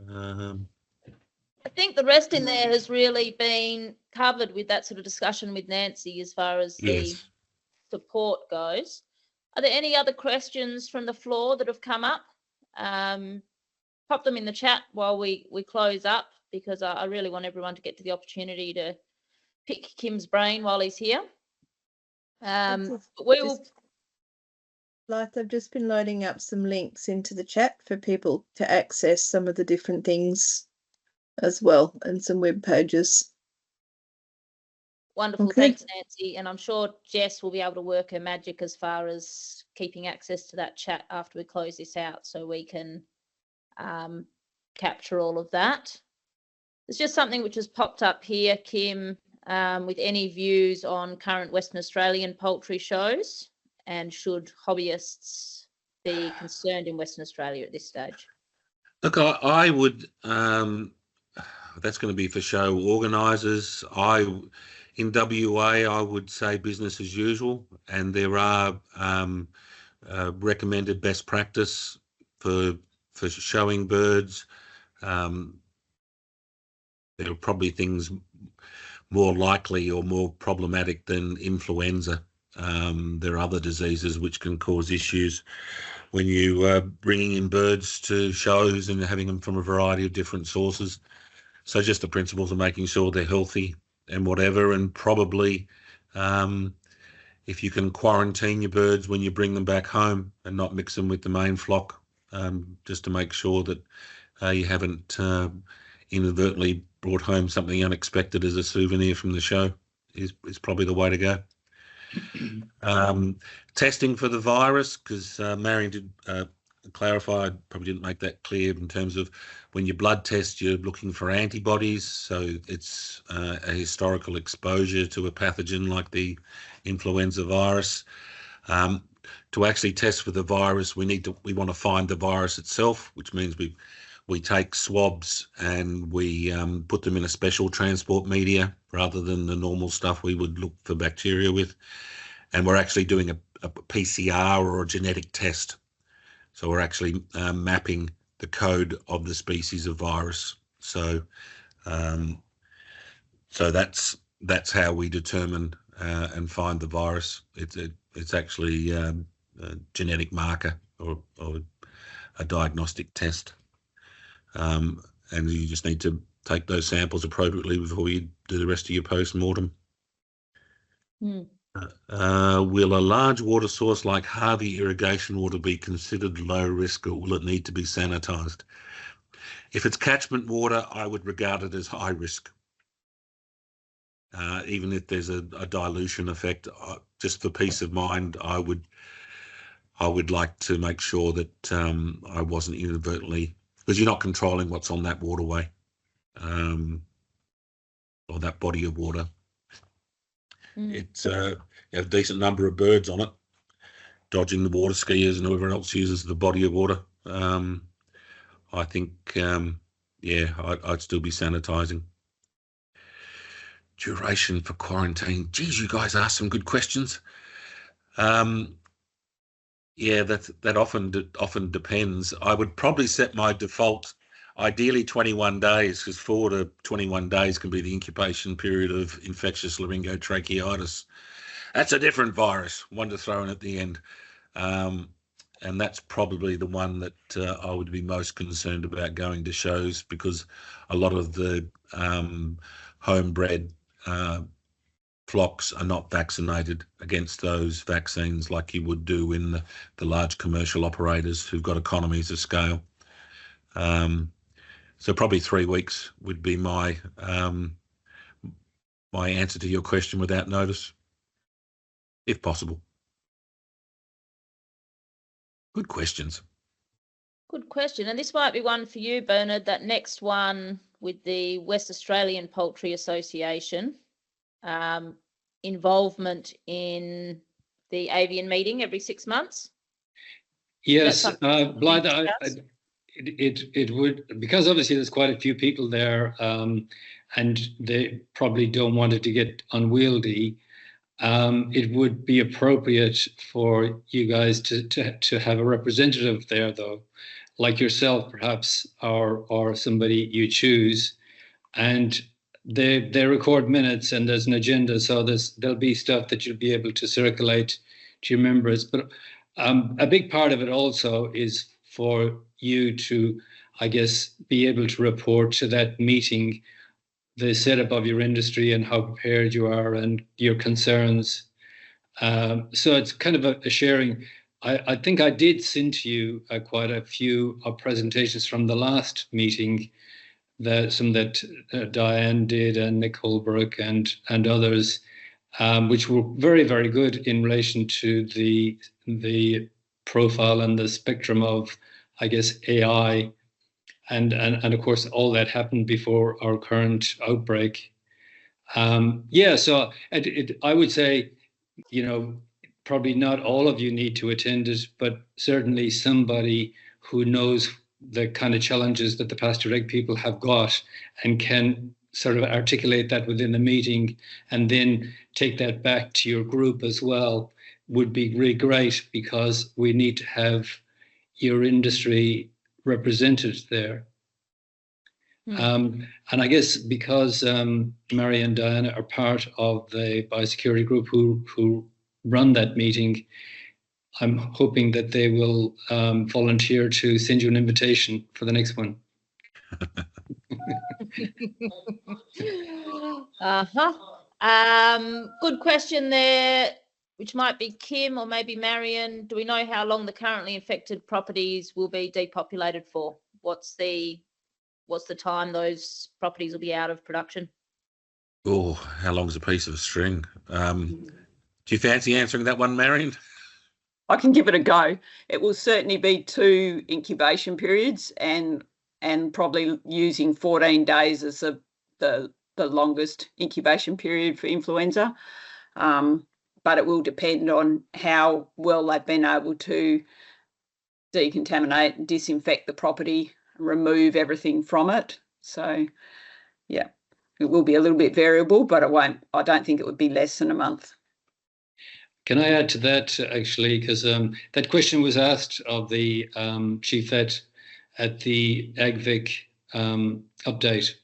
I think the rest in there has really been covered with that sort of discussion with Nancy as far as the support goes. Are there any other questions from the floor that have come up? Pop them in the chat while we close up, because I really want everyone to get to the opportunity to pick Kim's brain while he's here. Blythe, I've just been loading up some links into the chat for people to access some of the different things as well, and some web pages. Wonderful, Okay. thanks, Nancy. And I'm sure Jess will be able to work her magic as far as keeping access to that chat after we close this out, so we can capture all of that. There's just something which has popped up here, Kim, with any views on current Western Australian poultry shows, and should hobbyists be concerned in Western Australia at this stage? Look, I would, that's going to be for show organisers. In WA, I would say business as usual, and there are recommended best practice for showing birds. There are probably things more likely or more problematic than influenza. There are other diseases which can cause issues when you are bringing in birds to shows and having them from a variety of different sources. So just the principles of making sure they're healthy and whatever, and probably if you can quarantine your birds when you bring them back home and not mix them with the main flock, just to make sure that you haven't inadvertently brought home something unexpected as a souvenir from the show is probably the way to go. Testing for the virus, because Marion did clarify, I probably didn't make that clear, in terms of when you blood test, you're looking for antibodies. So it's a historical exposure to a pathogen like the influenza virus. To actually test for the virus, we want to find the virus itself, which means we take swabs and we put them in a special transport media rather than the normal stuff we would look for bacteria with. And we're actually doing a PCR or a genetic test. So we're actually mapping the code of the species of virus. So so that's how we determine and find the virus. It's actually a genetic marker or diagnostic test. And you just need to take those samples appropriately before you do the rest of your post-mortem. Will a large water source like Harvey irrigation water be considered low risk, or will it need to be sanitised? If it's catchment water, I would regard it as high risk. Even if there's a dilution effect, just for peace of mind, I would like to make sure that I wasn't inadvertently, because you're not controlling what's on that waterway or that body of water. It's you have a decent number of birds on it, dodging the water skiers and whoever else uses the body of water. I think, yeah, I'd still be sanitising. Duration for quarantine. Geez, you guys ask some good questions. Yeah, that often depends. I would probably set my default, ideally 21 days, because 4 to 21 days can be the incubation period of infectious laryngotracheitis. That's a different virus, one to throw in at the end. And that's probably the one that I would be most concerned about going to shows, because a lot of the homebred flocks are not vaccinated against those vaccines like you would do in the large commercial operators who've got economies of scale. So probably 3 weeks would be my my answer to your question without notice, if possible. Good questions. Good question. And this might be one for you, Bernard, that next one with the West Australian Poultry Association. Involvement in the Avian meeting every 6 months? Yes, Blythe, it would, because obviously there's quite a few people there, and they probably don't want it to get unwieldy. It would be appropriate for you guys to have a representative there, though, like yourself, perhaps, or somebody you choose, and they record minutes and there's an agenda, so there'll be stuff that you'll be able to circulate to your members. But a big part of it also is for you to, I guess, be able to report to that meeting the setup of your industry and how prepared you are and your concerns. So it's kind of a sharing. I think I did send to you quite a few presentations from the last meeting, some that Diane did and Nick Holbrook and others, which were very, very good in relation to the profile and the spectrum of, I guess, AI. And of course, all that happened before our current outbreak. Yeah, so I would say, probably not all of you need to attend it, but certainly somebody who knows the kind of challenges that the pastured egg people have got and can sort of articulate that within the meeting and then take that back to your group as well would be really great, because we need to have your industry represented there. And I guess because Mary and Diana are part of the biosecurity group who run that meeting, I'm hoping that they will volunteer to send you an invitation for the next one. Good question there, which might be Kim or maybe Marion. Do we know how long the currently infected properties will be depopulated for? What's the time those properties will be out of production? Oh, how long's a piece of string? Do you fancy answering that one, Marion? I can give it a go. It will certainly be 2 incubation periods, and probably using 14 days as the longest incubation period for influenza. But it will depend on how well they've been able to decontaminate and disinfect the property, remove everything from it. So, yeah, it will be a little bit variable, but I don't think it would be less than a month. Can I add to that, actually, because that question was asked of the chief vet at the AgVic update.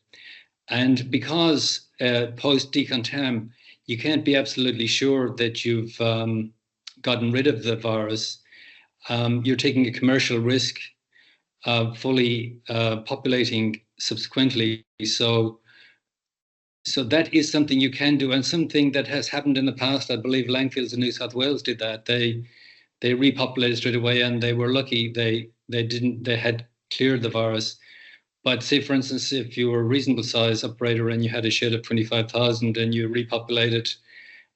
And because post-decontam, you can't be absolutely sure that you've gotten rid of the virus, you're taking a commercial risk fully populating subsequently. So that is something you can do, and something that has happened in the past. I believe Langfields in New South Wales did that. They repopulated straight away, and they were lucky. They had cleared the virus. But say, for instance, if you were a reasonable size operator and you had a shed of 25,000 and you repopulated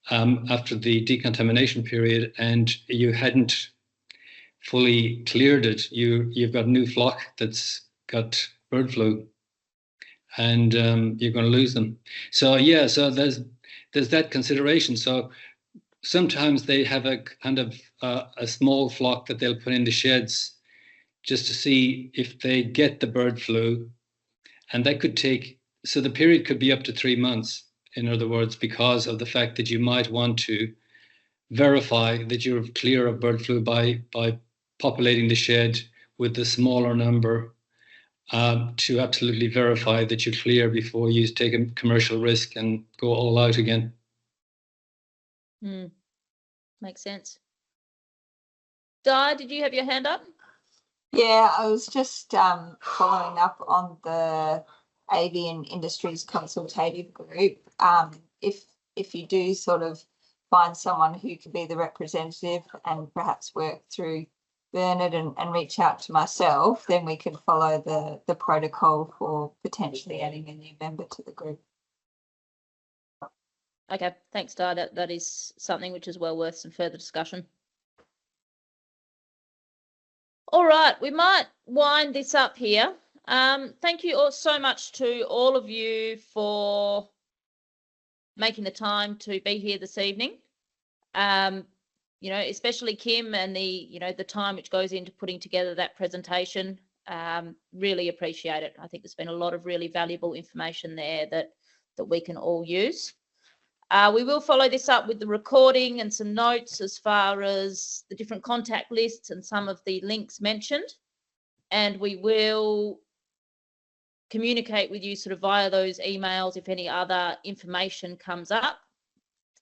after the decontamination period and you hadn't fully cleared it, you've got a new flock that's got bird flu, and you're going to lose them. So yeah, so there's that consideration. So sometimes they have a kind of a small flock that they'll put in the sheds just to see if they get the bird flu, and that could take, so the period could be up to 3 months, in other words, because of the fact that you might want to verify that you're clear of bird flu by populating the shed with a smaller number to absolutely verify that you're clear before you take a commercial risk and go all out again. Makes sense. Di, did you have your hand up? Yeah, I was just following up on the Avian Industries Consultative Group. If you do sort of find someone who could be the representative and perhaps work through Bernard and reach out to myself, then we can follow the protocol for potentially adding a new member to the group. Okay, thanks, Di. That is something which is well worth some further discussion. All right, we might wind this up here. Thank you all so much to all of you for making the time to be here this evening. You know, especially Kim and the time which goes into putting together that presentation. Really appreciate it. I think there's been a lot of really valuable information there that we can all use. We will follow this up with the recording and some notes as far as the different contact lists and some of the links mentioned. And we will communicate with you sort of via those emails if any other information comes up.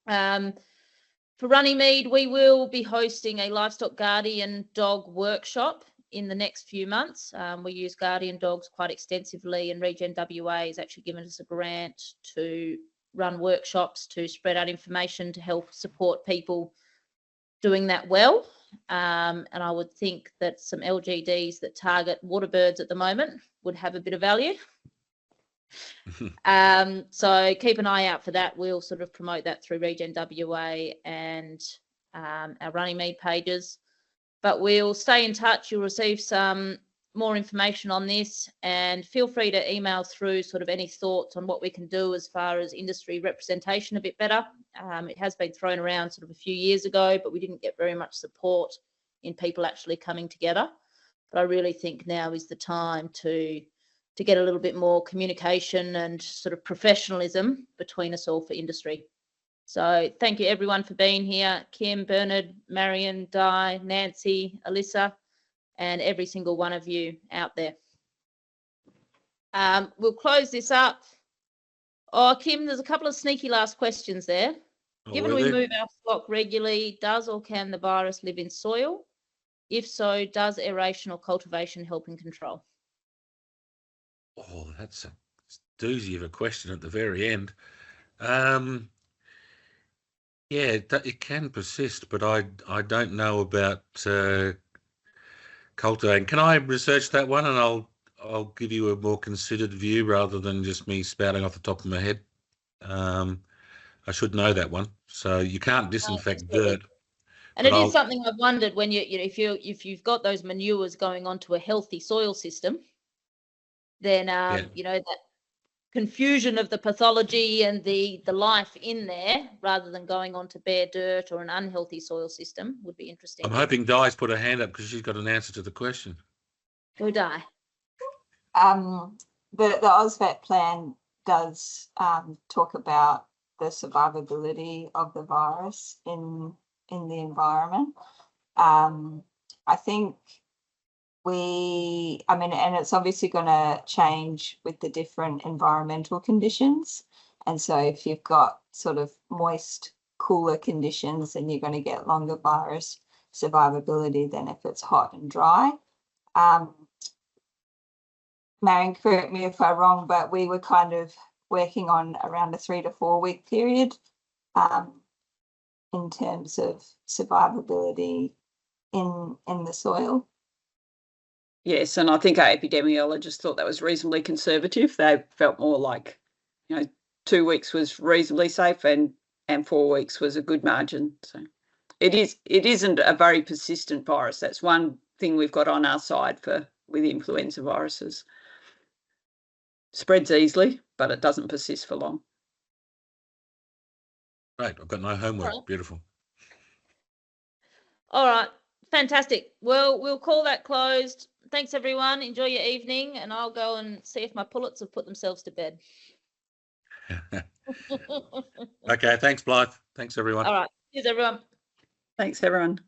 For Runnymede, we will be hosting a livestock guardian dog workshop in the next few months. We use guardian dogs quite extensively, and Regen WA has actually given us a grant to run workshops to spread out information to help support people doing that well. And I would think that some LGDs that target water birds at the moment would have a bit of value. So keep an eye out for that. We'll sort of promote that through Regen WA and our Runnymede pages. But we'll stay in touch. You'll receive some more information on this, and feel free to email through sort of any thoughts on what we can do as far as industry representation a bit better. It has been thrown around sort of a few years ago, but we didn't get very much support in people actually coming together. But I really think now is the time to get a little bit more communication and sort of professionalism between us all for industry. So thank you everyone for being here. Kim, Bernard, Marion, Di, Nancy, Alyssa, and every single one of you out there. We'll close this up. Oh, Kim, there's a couple of sneaky last questions there. Given we move our flock regularly, does or can the virus live in soil? If so, does aeration or cultivation help in control? Oh, that's a doozy of a question at the very end. Yeah, it can persist, but I don't know about cultivating. Can I research that one, and I'll give you a more considered view rather than just me spouting off the top of my head. I should know that one. So you can't disinfect dirt. And it is something I've wondered when if you've got those manures going onto a healthy soil system, then that confusion of the pathology and the life in there, rather than going onto bare dirt or an unhealthy soil system, would be interesting. I'm hoping Di's put her hand up because she's got an answer to the question. Go Di. The AusVet plan does talk about the survivability of the virus in the environment. I think and it's obviously going to change with the different environmental conditions. And so if you've got sort of moist, cooler conditions, then you're going to get longer virus survivability than if it's hot and dry. Marion, correct me if I'm wrong, but we were kind of working on around a 3 to 4 week period in terms of survivability in the soil. Yes, and I think our epidemiologists thought that was reasonably conservative. They felt more like, 2 weeks was reasonably safe and 4 weeks was a good margin. So it isn't a very persistent virus. That's one thing we've got on our side with influenza viruses. Spreads easily, but it doesn't persist for long. Great. I've got no homework. Right. Beautiful. All right. Fantastic. Well, we'll call that closed. Thanks, everyone. Enjoy your evening, and I'll go and see if my pullets have put themselves to bed. Okay. Thanks, Blythe. Thanks, everyone. All right. Cheers, everyone. Thanks, everyone.